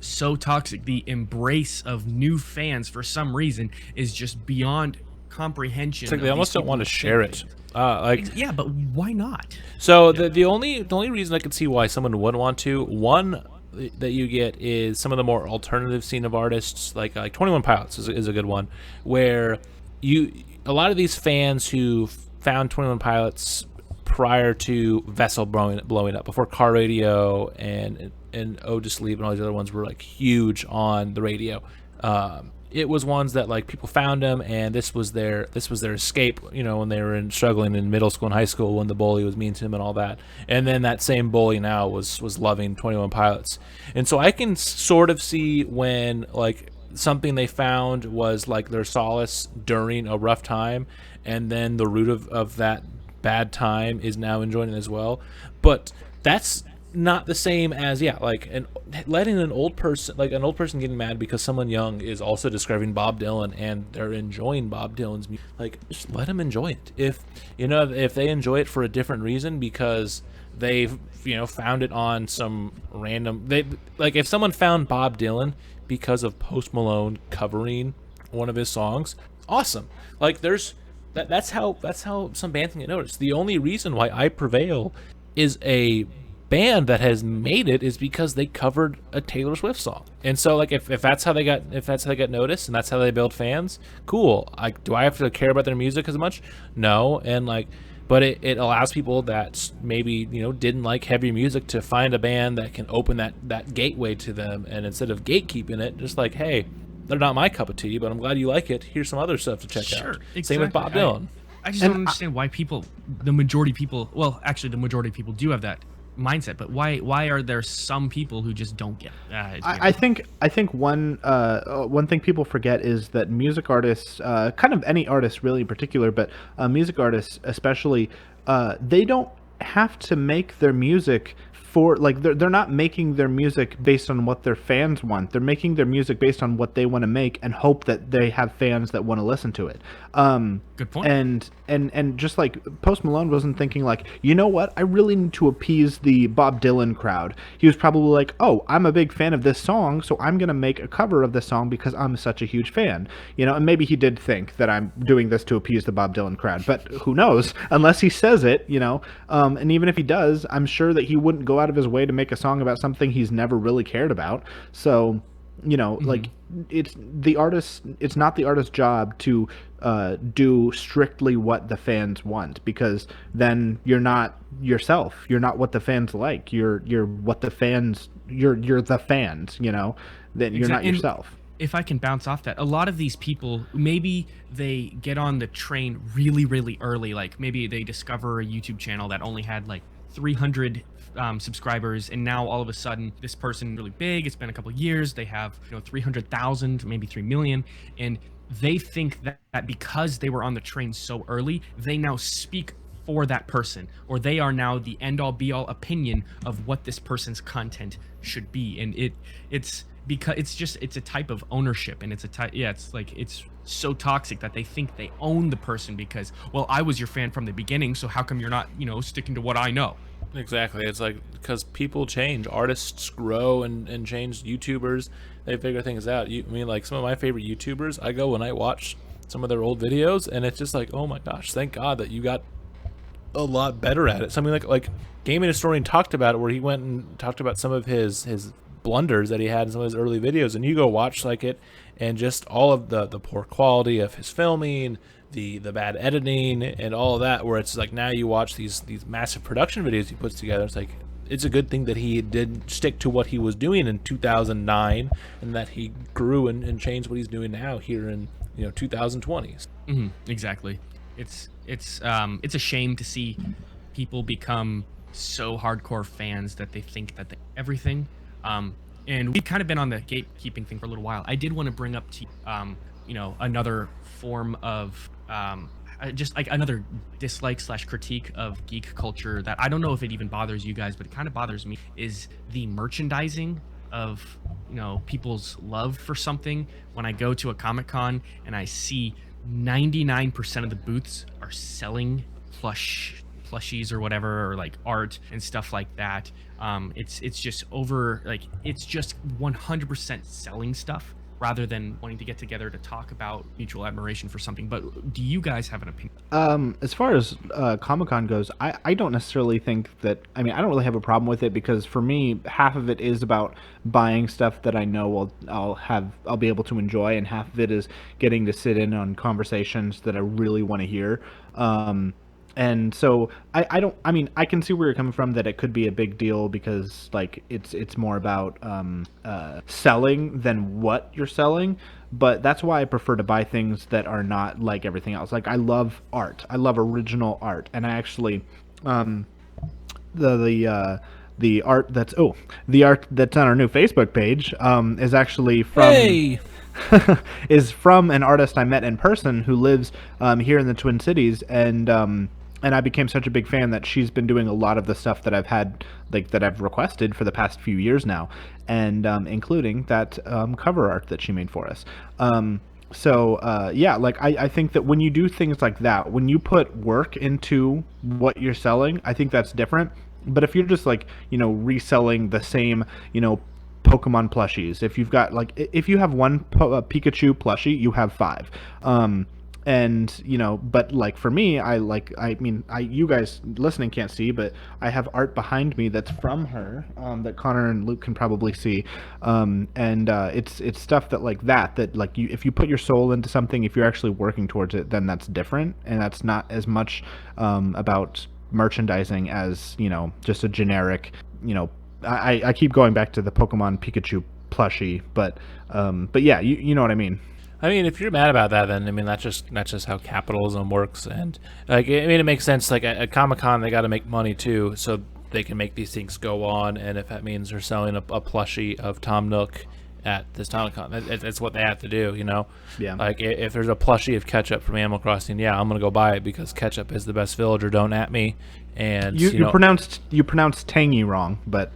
so toxic. The embrace of new fans for some reason is just beyond comprehension. It's like they almost don't want to share it. Yeah, but why not? So the only reason I could see why someone would want to, one that you get is some of the more alternative scene of artists, like 21 Pilots is a good one, where a lot of these fans who found 21 Pilots prior to Vessel blowing up, before Car Radio and Oh Just Leave and all these other ones were like huge on the radio. It was ones that like people found them, and this was their escape, when they were struggling in middle school and high school, when the bully was mean to them and all that. And then that same bully now was loving 21 Pilots. And so I can sort of see when like something they found was like their solace during a rough time, and then the root of that bad time is now enjoying it as well. But that's not the same as letting an old person getting mad because someone young is also describing Bob Dylan and they're enjoying Bob Dylan's music. Like, just let them enjoy it. If they enjoy it for a different reason because they've found it on some random, if someone found Bob Dylan because of Post Malone covering one of his songs, awesome. Like, that's how some bands can get noticed. The only reason why I Prevail is a band that has made it is because they covered a Taylor Swift song. And so like if that's how they got noticed and that's how they build fans, cool. Do I have to care about their music as much? No. And but it allows people that maybe didn't like heavy music to find a band that can open that gateway to them, and instead of gatekeeping it, just like, hey, they're not my cup of tea, but I'm glad you like it. Here's some other stuff to check out. Exactly. Same with Bob Dylan. I just don't understand why the majority of people do have that mindset, but why are there some people who just don't get it? I think one thing people forget is that music artists, kind of any artist really in particular, but music artists especially, they don't have to make their music for they're not making their music based on what their fans want. They're making their music based on what they want to make and hope that they have fans that want to listen to it. Good point. And just like Post Malone wasn't thinking like, you know what, I really need to appease the Bob Dylan crowd. He was probably like, oh, I'm a big fan of this song, so I'm gonna make a cover of this song because I'm such a huge fan. And maybe he did think that I'm doing this to appease the Bob Dylan crowd, but who knows? Unless he says it, and even if he does, I'm sure that he wouldn't go out of his way to make a song about something he's never really cared about. So like it's not the artist's job to do strictly what the fans want, because then you're not yourself. You're not what the fans like. You're what the fans. You're the fans. Then you're not yourself. If I can bounce off that, a lot of these people, maybe they get on the train really, really early. Like maybe they discover a YouTube channel that only had like 300 subscribers, and now all of a sudden this person really big. It's been a couple of years. They have 300,000, maybe 3 million, and they think that because they were on the train so early, they now speak for that person, or they are now the end-all be-all opinion of what this person's content should be. And it's because it's a type of ownership, and it's so toxic that they think they own the person because, well, I was your fan from the beginning, so how come you're not sticking to what I know? Exactly. It's like, because people change, artists grow and change. YouTubers, they figure things out. Like some of my favorite YouTubers, I go and I watch some of their old videos, and it's just like, oh my gosh, thank God that you got a lot better at it. Something like Gaming Historian talked about it, where he went and talked about some of his blunders that he had in some of his early videos, and you go watch it, and just all of the poor quality of his filming, the bad editing, and all of that, where it's like now you watch these massive production videos he puts together. It's like, it's a good thing that he did stick to what he was doing in 2009, and that he grew and changed what he's doing now here in 2020s. Exactly. It's a shame to see people become so hardcore fans that they think that they everything. And we've kind of been on the gatekeeping thing for a little while. I did want to bring up to another form of just like another dislike slash critique of geek culture that I don't know if it even bothers you guys, but it kind of bothers me, is the merchandising of, you know, people's love for something. When I go to a Comic-Con and I see 99% of the booths are selling plushies or whatever, or like art and stuff like that. It's just over, like, it's just 100% selling stuff rather than wanting to get together to talk about mutual admiration for something. But do you guys have an opinion? As far as Comic-Con goes, I don't necessarily think that. I mean, I don't really have a problem with it because for me, half of it is about buying stuff that I know I'll be able to enjoy, and half of it is getting to sit in on conversations that I really want to hear. And so I don't. I mean, I can see where you're coming from, that it could be a big deal because like it's more about selling than what you're selling. But that's why I prefer to buy things that are not like everything else. Like, I love art. I love original art, and I actually the art that's the art that's on our new Facebook page is actually from. Hey. Is from an artist I met in person who lives here in the Twin Cities, and I became such a big fan that she's been doing a lot of the stuff that I've had, like, that I've requested for the past few years now, and including that cover art that she made for us. Yeah, like, I think that when you do things like that, when you put work into what you're selling, I think that's different. But if you're just, like, you know, reselling the same, you know, Pokemon plushies, if you've got, like, if you have one Pikachu plushie, you have 5. And, you know, but like for me, you guys listening can't see, but I have art behind me that's from her, that Connor and Luke can probably see. It's stuff that like that like if you put your soul into something, if you're actually working towards it, then that's different. And that's not as much about merchandising as, you know, just a generic, you know, I keep going back to the Pokemon Pikachu plushie, but yeah, you know what I mean. I mean, if you're mad about that, then I mean that's just how capitalism works, and like I mean it makes sense. Like at Comic-Con, they got to make money too, so they can make these things go on. And if that means they're selling a plushie of Tom Nook at this Comic-Con, that's what they have to do, you know. Yeah. Like if there's a plushie of Ketchup from Animal Crossing, yeah, I'm gonna go buy it because Ketchup is the best villager. Don't at me. And you pronounced tangy wrong, but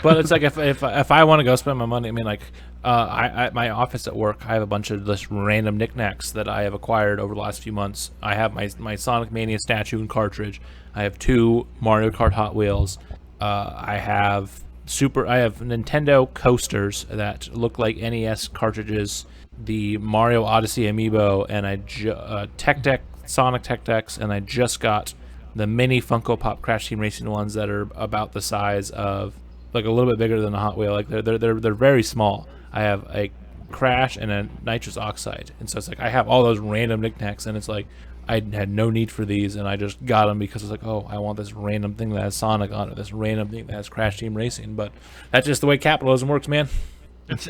But it's like if I want to go spend my money, I mean, like I my office at work, I have a bunch of just random knickknacks that I have acquired over the last few months. I have my Sonic Mania statue and cartridge. I have 2 Mario Kart Hot Wheels. I have Nintendo coasters that look like NES cartridges. The Mario Odyssey amiibo, and Tech Deck, Sonic Tech Decks, and I just got the mini Funko Pop Crash Team Racing ones that are about the size of, like, a little bit bigger than a Hot Wheel. Like they're very small. I have a Crash and a Nitrous Oxide, and so it's like I have all those random knickknacks, and it's like I had no need for these, and I just got them because it's like, oh, I want this random thing that has Sonic on it, this random thing that has Crash Team Racing. But that's just the way capitalism works, man.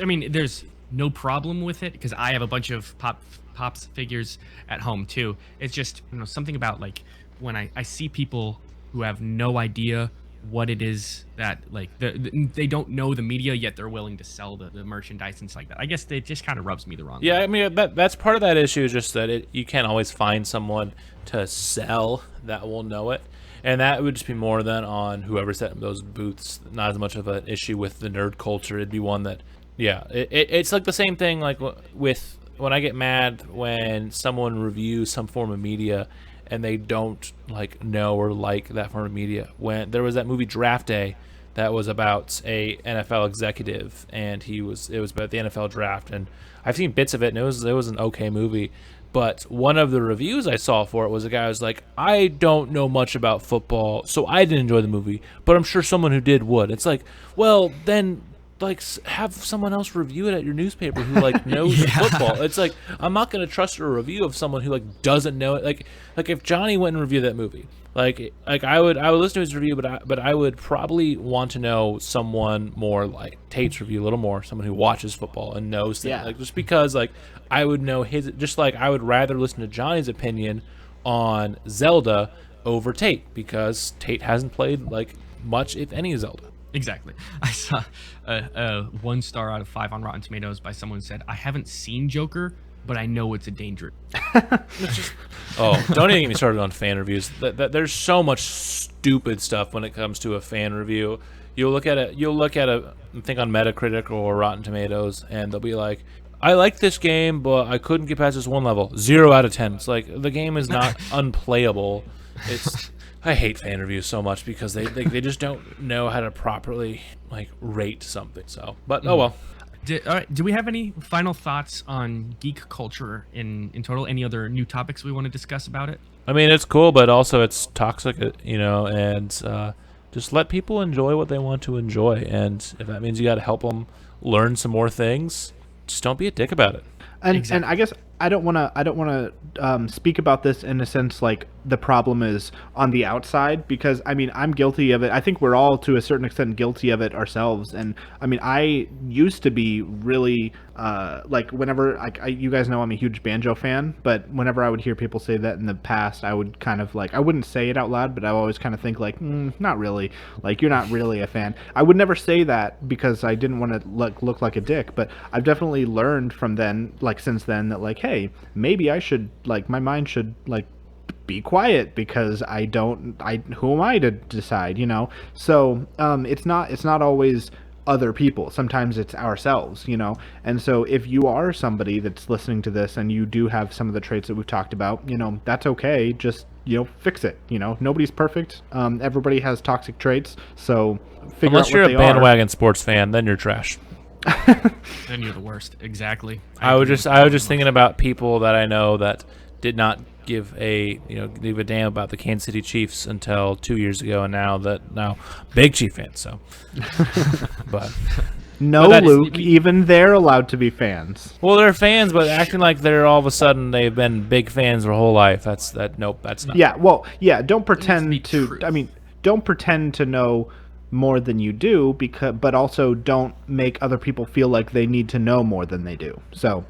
I mean, there's no problem with it because I have a bunch of Pops figures at home too. It's just, you know, something about, like, when I see people who have no idea what it is that, like, they don't know the media, yet they're willing to sell the merchandise and stuff like that. I guess it just kind of rubs me the wrong way. Yeah, I mean, that's part of that issue, is just that you can't always find someone to sell that will know it. And that would just be more than on whoever set up those booths. Not as much of an issue with the nerd culture. It'd be one that, yeah, it's like the same thing like with when I get mad when someone reviews some form of media and they don't like know or like that form of media. When there was that movie Draft Day that was about a NFL executive, and it was about the NFL draft, and I've seen bits of it, and it was an okay movie. But one of the reviews I saw for it was a guy who was like, I don't know much about football, so I didn't enjoy the movie, but I'm sure someone who did would. It's like, well, then, like, have someone else review it at your newspaper who, like, knows football. It's like, I'm not going to trust a review of someone who, like, doesn't know it. Like if Johnny went and reviewed that movie, like I would listen to his review, but I would probably want to know someone more like Tate's review a little more, someone who watches football and knows things. Yeah. Like, just because, like, I would know his, just like I would rather listen to Johnny's opinion on Zelda over Tate, because Tate hasn't played, like, much, if any, Zelda. Exactly. I saw 1 star out of 5 on Rotten Tomatoes by someone who said, I haven't seen Joker, but I know it's a danger. Oh, don't even get me started on fan reviews. There's so much stupid stuff when it comes to a fan review. You'll look at a thing on Metacritic or Rotten Tomatoes, and they'll be like, "I like this game, but I couldn't get past this one level. 0 out of 10." It's like the game is not unplayable. I hate fan reviews so much because they just don't know how to properly like rate something. So, but oh well. All right. Do we have any final thoughts on geek culture in total? Any other new topics we want to discuss about it? I mean, it's cool, but also it's toxic, and just let people enjoy what they want to enjoy. And if that means you got to help them learn some more things, just don't be a dick about it. And I guess I don't want to speak about this in a sense like the problem is on the outside, because I mean I'm guilty of it. I think we're all to a certain extent guilty of it ourselves. And I mean I used to be really like whenever you guys know I'm a huge banjo fan, but whenever I would hear people say that in the past, I would kind of like, I wouldn't say it out loud, but I always kind of think like, not really, like you're not really a fan. I would never say that because I didn't want to look like a dick, but I've definitely learned from then, like since then, that like, hey, maybe I should, like my mind should like be quiet because who am I to decide, So it's not always other people. Sometimes it's ourselves, And so if you are somebody that's listening to this and you do have some of the traits that we've talked about, that's okay. Just, fix it. Nobody's perfect. Everybody has toxic traits. So figure Unless out you're what a they bandwagon sports fan, then you're trash. Then you're the worst. Exactly. I was just thinking about people that I know that did not give a damn about the Kansas City Chiefs until 2 years ago, and now big Chief fans. So, but Luke, even they're allowed to be fans. Well, they're fans, but acting like they're all of a sudden they've been big fans their whole life. Nope, that's not. Yeah, well, yeah. Don't pretend to. I mean, don't pretend to know more than you do, but also don't make other people feel like they need to know more than they do. So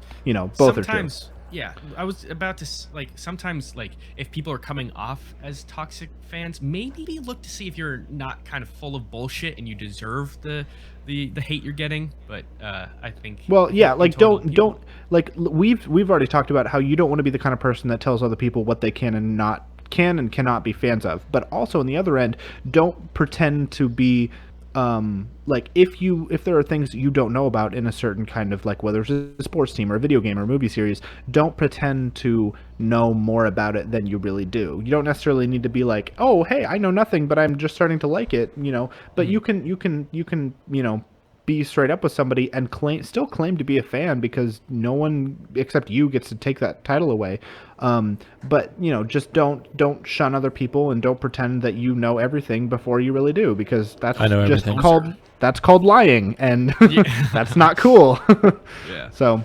both are true. Yeah, I was about to sometimes if people are coming off as toxic fans, maybe look to see if you're not kind of full of bullshit and you deserve the hate you're getting. But I think don't we've already talked about how you don't want to be the kind of person that tells other people what they can and cannot be fans of. But also on the other end, don't pretend to be if there are things you don't know about in a certain kind of whether it's a sports team or a video game or a movie series, don't pretend to know more about it than you really do. You don't necessarily need to be like, oh, hey, I know nothing, but I'm just starting to like it, but you can be straight up with somebody and still claim to be a fan, because no one except you gets to take that title away. But just don't shun other people and don't pretend that you know everything before you really do, because that's that's called lying, and that's not cool. Yeah. So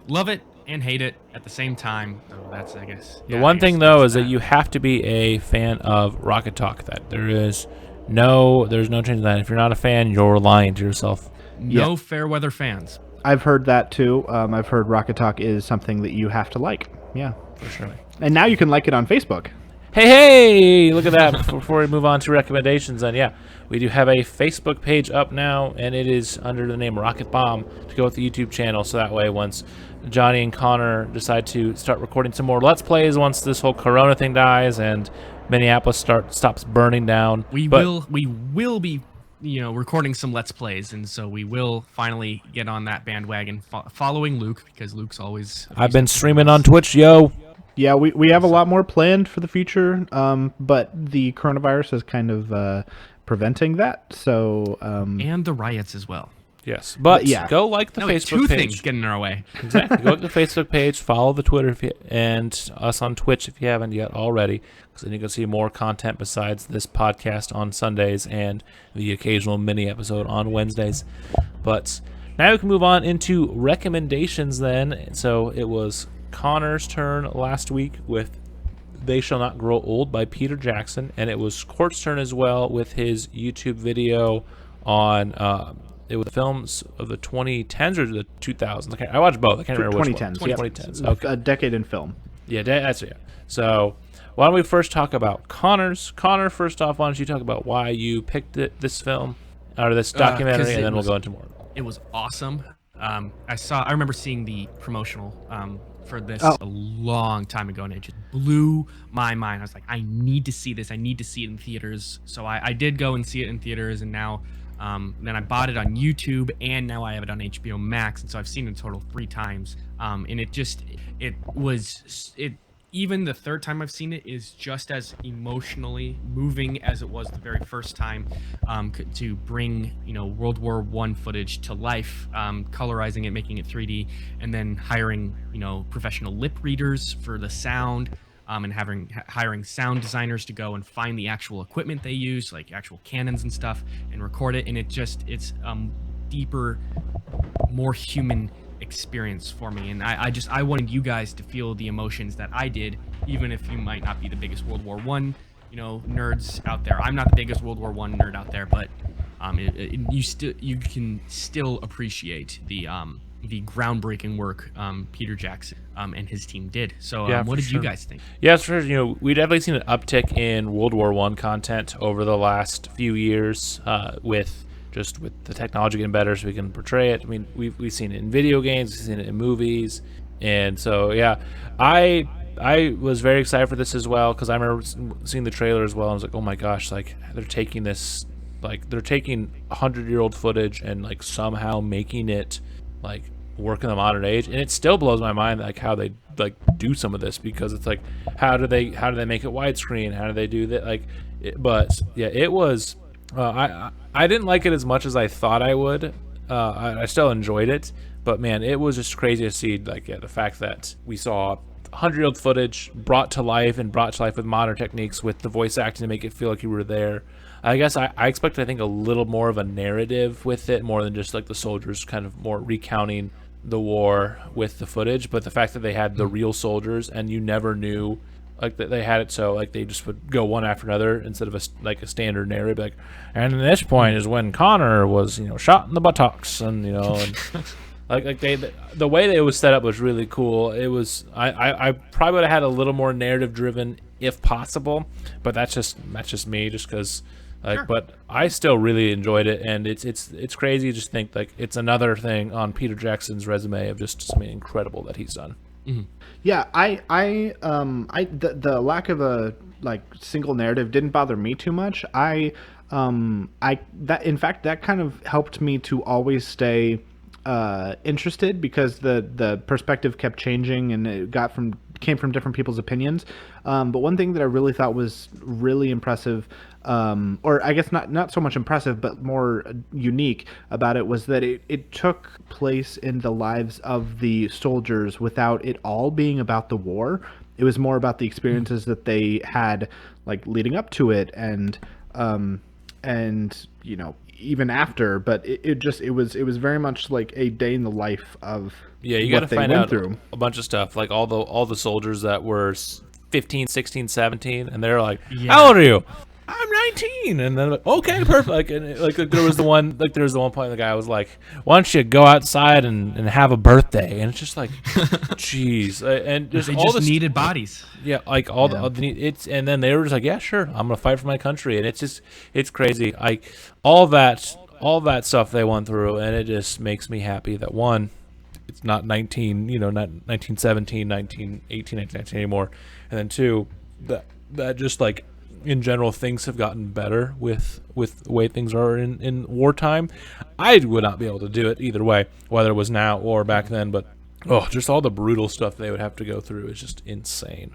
love it and hate it at the same time. So that's, I guess. The one thing though is that you have to be a fan of Rocket Talk. That there's no changing that. If you're not a fan, you're lying to yourself. No fair weather fans. I've heard that too. I've heard Rocket Talk is something that you have to like. Yeah, for sure. And now you can like it on Facebook. Hey, look at that. Before we move on to recommendations, then we do have a Facebook page up now, and it is under the name Rocket Bomb to go with the YouTube channel. So that way, once Johnny and Connor decide to start recording some more Let's Plays, once this whole Corona thing dies and Minneapolis stops burning down, we will be recording some Let's Plays, and so we will finally get on that bandwagon following Luke, because Luke's always... I've been streaming on Twitch, yo. Yeah, we have a lot more planned for the future, but the coronavirus is kind of preventing that, so... and the riots as well. Yes, but go like the Facebook page. Two things getting in our way. Exactly. Go like the Facebook page, follow the Twitter and us on Twitch if you haven't yet already, because then you can see more content besides this podcast on Sundays and the occasional mini episode on Wednesdays. But now we can move on into recommendations then. So it was Connor's turn last week with They Shall Not Grow Old by Peter Jackson, and it was Court's turn as well with his YouTube video on... it was films of the 2010s or the 2000s. I watched both. I can't remember which one. 2010s. Okay. A decade in film. Yeah, that's it. So why don't we first talk about Connor's? Connor, first off, why don't you talk about why you picked this film or this documentary, and then we'll go into more. It was awesome. I remember seeing the promotional for this Oh, a long time ago, and it just blew my mind. I was like, I need to see this. I need to see it in theaters. So I did go and see it in theaters, and now then I bought it on YouTube, and now I have it on HBO Max, and so I've seen it in total 3 times. And it was it even the third time I've seen it is just as emotionally moving as it was the very first time, to bring World War One footage to life, colorizing it, making it 3D, and then hiring professional lip readers for the sound, and hiring sound designers to go and find the actual equipment they use, like actual cannons and stuff, and record it. And it's deeper, more human experience for me. And I wanted you guys to feel the emotions that I did, even if you might not be the biggest World War One nerds out there. I'm not the biggest World War One nerd out there, but you can still appreciate the groundbreaking work Peter Jackson and his team did. So Yeah, what for did sure. you guys think? Yeah, it's for sure. We definitely seen an uptick in World War One content over the last few years, with the technology getting better, so we can portray it. I mean, we've seen it in video games, we've seen it in movies, and so yeah, I was very excited for this as well, because I remember seeing the trailer as well. And I was like, oh my gosh, like they're taking 100-year-old footage and like somehow making it like work in the modern age. And it still blows my mind like how they like do some of this, because it's like how do they make it widescreen, how do they do that, like but yeah, it was I didn't like it as much as I thought I would. I still enjoyed it, but man, it was just crazy to see the fact that we saw 100-year-old footage brought to life with modern techniques, with the voice acting to make it feel like you were there. I guess I expected, I think, a little more of a narrative with it, more than just like the soldiers kind of more recounting the war with the footage. But the fact that they had the real soldiers, and you never knew like that they had it, so like they just would go one after another instead of a standard narrative, like, and this point is when Connor was shot in the buttocks, and and the way that it was set up was really cool. It was I probably would have had a little more narrative driven if possible, but that's just me, just because Sure. but I still really enjoyed it, and it's crazy to just think like it's another thing on Peter Jackson's resume of just something incredible that he's done. yeah. The lack of a like single narrative didn't bother me too much. In fact, that kind of helped me to always stay interested, because the perspective kept changing, and it came from different people's opinions. But one thing that I really thought was really impressive, or I guess not so much impressive, but more unique about it, was that it took place in the lives of the soldiers without it all being about the war. It was more about the experiences that they had, like leading up to it, and even after. But it was very much like a day in the life of Yeah, you got to what they find went out through. a bunch of stuff, like all the soldiers that were 15, 16, 17, and they're like, Yeah. "How old are you?" "I'm 19." And then like, "Okay, perfect." Like there was the one point the guy was like, "Why don't you go outside and have a birthday?" And it's just like, jeez, and just They all just this needed bodies. yeah, like all the it's, and then they were just like, yeah, sure, I'm gonna fight for my country, and it's crazy, like all that stuff they went through, and it just makes me happy that one, it's not 1917, 1918, 1919 anymore, and then two, that just like in general things have gotten better with the way things are in wartime. I would not be able to do it either way, whether it was now or back then, but just all the brutal stuff they would have to go through is just insane.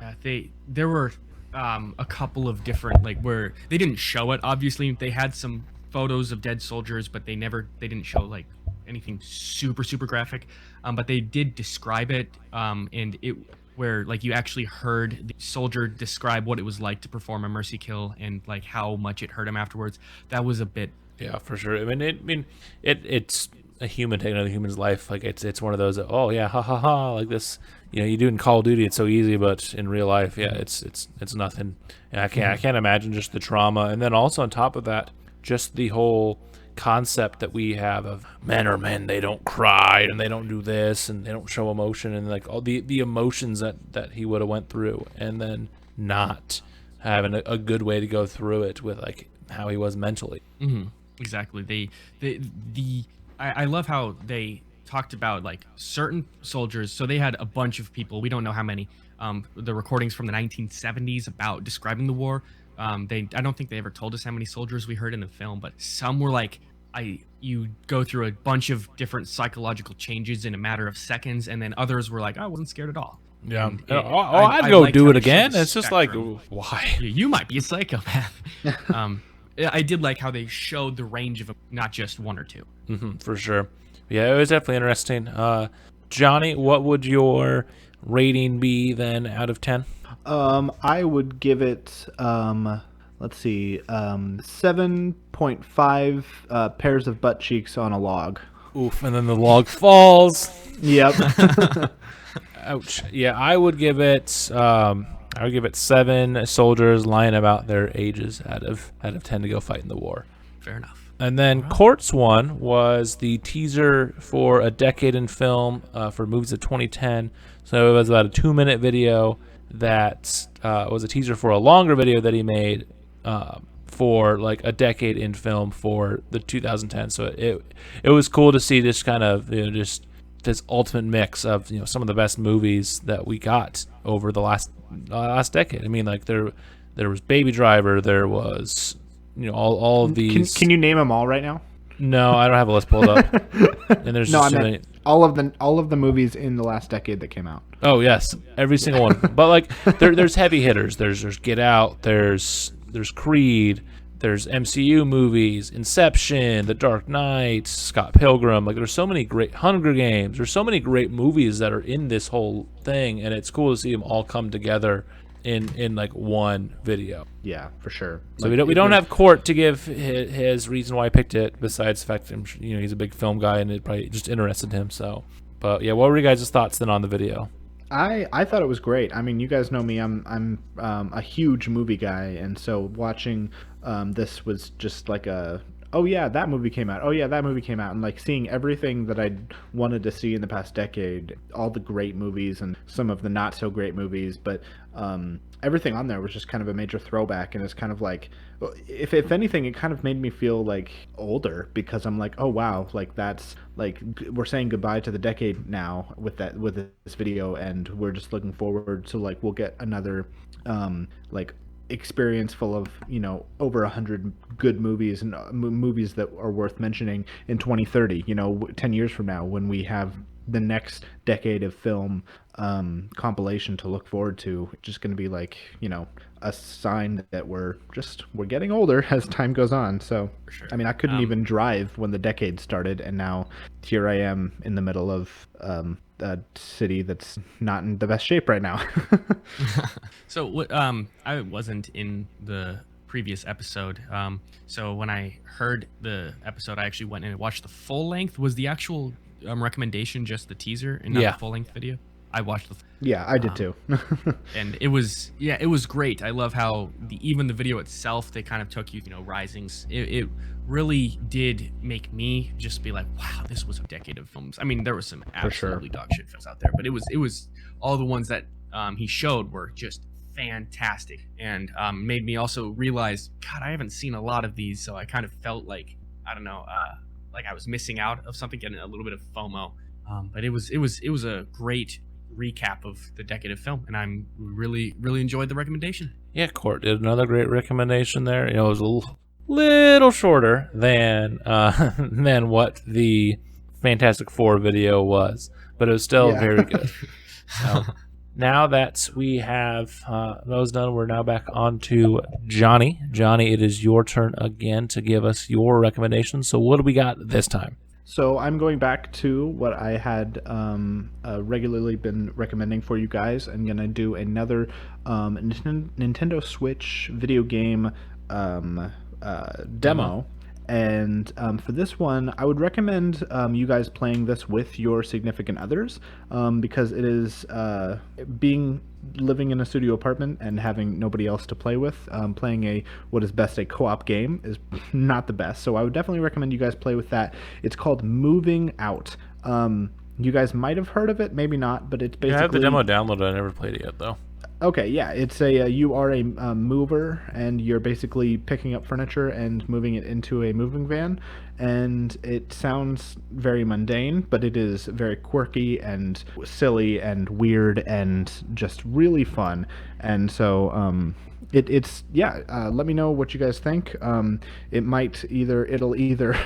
There were a couple of different, like, where they didn't show it. Obviously, they had some photos of dead soldiers, but they didn't show like anything super graphic. But they did describe it, and it where like you actually heard the soldier describe what it was like to perform a mercy kill, and like how much it hurt him afterwards. That was a bit. Yeah, for sure. It's a human taking another human's life. Like it's one of those that, oh yeah, ha ha ha, like this. You do it in Call of Duty, it's so easy, but in real life, yeah, it's nothing. And I can't imagine just the trauma, and then also on top of that, just the whole concept that we have of men are men, they don't cry and they don't do this and they don't show emotion, and like all the emotions that he would have went through, and then not having a good way to go through it with like how he was mentally. Exactly. I love how they talked about like certain soldiers. So they had a bunch of people. We don't know how many. The recordings from the 1970s about describing the war. I don't think they ever told us how many soldiers we heard in the film, but some were like, you go through a bunch of different psychological changes in a matter of seconds, and then others were like, I wasn't scared at all. Yeah. And I'd go liked do how it they showed again. the It's just like, spectrum. why? You might be a psychopath. Yeah, I did like how they showed the range of them, not just one or two. For sure. Yeah, it was definitely interesting. Johnny, what would your rating be then out of 10? I would give it, let's see, 7.5 pairs of butt cheeks on a log. Oof, and then the log falls. Yep. Ouch. Yeah, I would give it 7 soldiers lying about their ages out of 10 to go fight in the war. Fair enough. And then Court's one was the teaser for A Decade in Film for movies of 2010. So it was about a 2-minute video that was a teaser for a longer video that he made for like a decade in film for the 2010. So it was cool to see this kind of just this ultimate mix of some of the best movies that we got over the last decade. I mean, like there was Baby Driver, there was all of these. Can you name them all right now? No, I don't have a list pulled up. And there's No, just I too meant many. all of the movies in the last decade that came out. Oh yes, every single one. But like there's heavy hitters. There's Get Out. There's Creed. There's MCU movies, Inception, The Dark Knight, Scott Pilgrim. Like there's so many great Hunger Games. There's so many great movies that are in this whole thing, and it's cool to see them all come together in like one video. Yeah, for sure. So we don't have Court to give his reason why I picked it, besides the fact that he's a big film guy and it probably just interested him. So, but yeah, what were you guys' thoughts then on the video? I thought it was great. I mean, you guys know me. I'm a huge movie guy, and so watching this was just like oh yeah, that movie came out. Oh yeah, that movie came out, and like seeing everything that I wanted to see in the past decade, all the great movies and some of the not so great movies, but everything on there was just kind of a major throwback, and it's kind of like, if anything, it kind of made me feel like older, because I'm like, oh wow, like that's like we're saying goodbye to the decade now with this video, and we're just looking forward to like we'll get another like experience full of over 100 good movies and movies that are worth mentioning in 2030, 10 years from now, when we have the next decade of film compilation to look forward to. Just going to be like a sign that we're getting older as time goes on. So Sure. I mean, I couldn't even drive when the decade started, and now here I am in the middle of a city that's not in the best shape right now. So I wasn't in the previous episode. So when I heard the episode, I actually went and watched the full length. Was the actual recommendation just the teaser and not the full length video? I watched the. Yeah, I did too. And it was great. I love how even the video itself, they kind of took you, risings. It really did make me just be like, wow, this was a decade of films. I mean, there was some absolutely dog shit films out there, but it was all the ones that he showed were just fantastic, and made me also realize, God, I haven't seen a lot of these, so I kind of felt like, I don't know, like I was missing out of something, getting a little bit of FOMO. But it was a great recap of the decade of film, and I'm really enjoyed the recommendation. Yeah, Court did another great recommendation there. It was a little shorter than than what the Fantastic Four video was, but it was still very good. So, now that we have those done, we're now back on to Johnny. Johnny, it is your turn again to give us your recommendations. So what do we got this time? So I'm going back to what I had regularly been recommending for you guys. I'm going to do another Nintendo Switch video game demo. And for this one, I would recommend you guys playing this with your significant others, because it is living in a studio apartment and having nobody else to play with. Playing what is best a co-op game is not the best, so I would definitely recommend you guys play with that. It's called Moving Out. You guys might have heard of it, maybe not, but it's basically. I have the demo downloaded. I never played it yet, though. Okay, yeah, it's a you are a mover, and you're basically picking up furniture and moving it into a moving van, and it sounds very mundane, but it is very quirky and silly and weird and just really fun. And so it's yeah. Let me know what you guys think. It'll either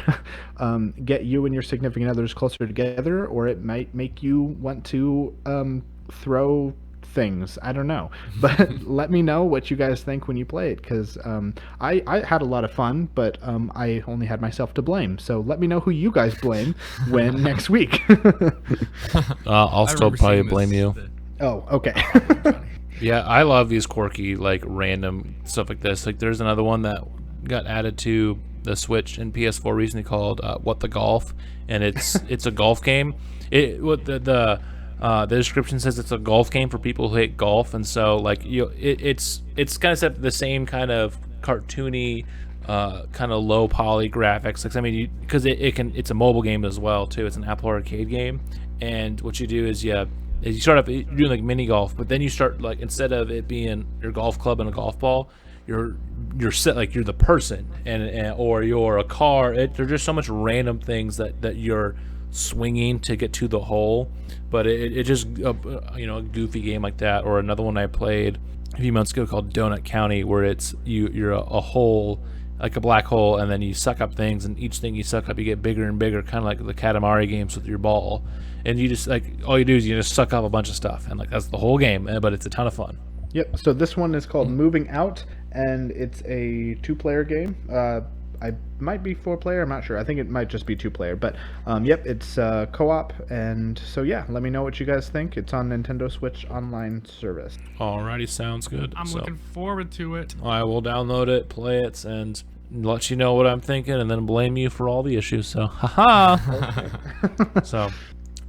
get you and your significant others closer together, or it might make you want to throw things. I don't know, but let me know what you guys think when you play it, because I had a lot of fun, but I only had myself to blame. So let me know who you guys blame when next week. I'll I still remember probably seeing blame you. Oh, okay. Yeah, I love these quirky, like random stuff like this. Like, there's another one that got added to the Switch and PS4 recently called "What the Golf," and it's a golf game. The description says it's a golf game for people who hate golf, and so like it's kind of set the same kind of cartoony, kind of low poly graphics. Like, I mean, because it's a mobile game as well too. It's an Apple Arcade game, and what you do is you start off doing like mini golf, but then you start, like, instead of it being your golf club and a golf ball, you're set, like you're the person, and or you're a car. There's just so much random things that you're swinging to get to the hole, but it just a goofy game like that. Or another one I played a few months ago called Donut County, where it's you're a hole, like a black hole, and then you suck up things, and each thing you suck up you get bigger and bigger, kind of like the Katamari games with your ball, and you just, like, all you do is you just suck up a bunch of stuff, and like that's the whole game, but it's a ton of fun. Yep. So this one is called Moving Out, and it's a two-player game. I might be four-player. I'm not sure. I think it might just be two-player. But yep, it's co-op, and so yeah, let me know what you guys think. It's on Nintendo Switch Online service. Alrighty, sounds good. I'm looking forward to it. I will download it, play it, and let you know what I'm thinking, and then blame you for all the issues. So, haha. So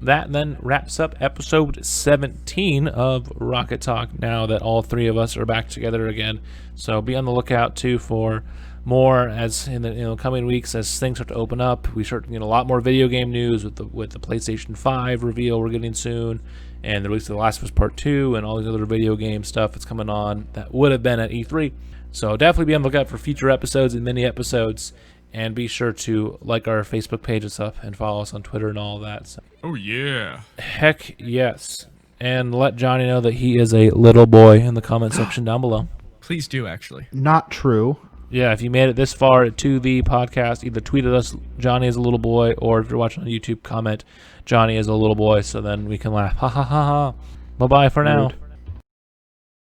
that then wraps up episode 17 of Rocket Talk, now that all three of us are back together again. So be on the lookout too for more as in the coming weeks, as things start to open up. We start getting a lot more video game news with the PlayStation 5 reveal we're getting soon, and the release of The Last of Us Part 2, and all these other video game stuff that's coming on that would have been at E3. So definitely be on the lookout for future episodes and mini episodes. And be sure to like our Facebook page and stuff, and follow us on Twitter and all that. So, Oh yeah. heck yes. And let Johnny know that he is a little boy in the comment section down below. Please do, actually. Not true. Yeah, if you made it this far to the podcast, either tweet at us, Johnny is a little boy, or if you're watching on YouTube, comment, Johnny is a little boy, so then we can laugh. Ha ha ha ha. Bye-bye for now. Rude.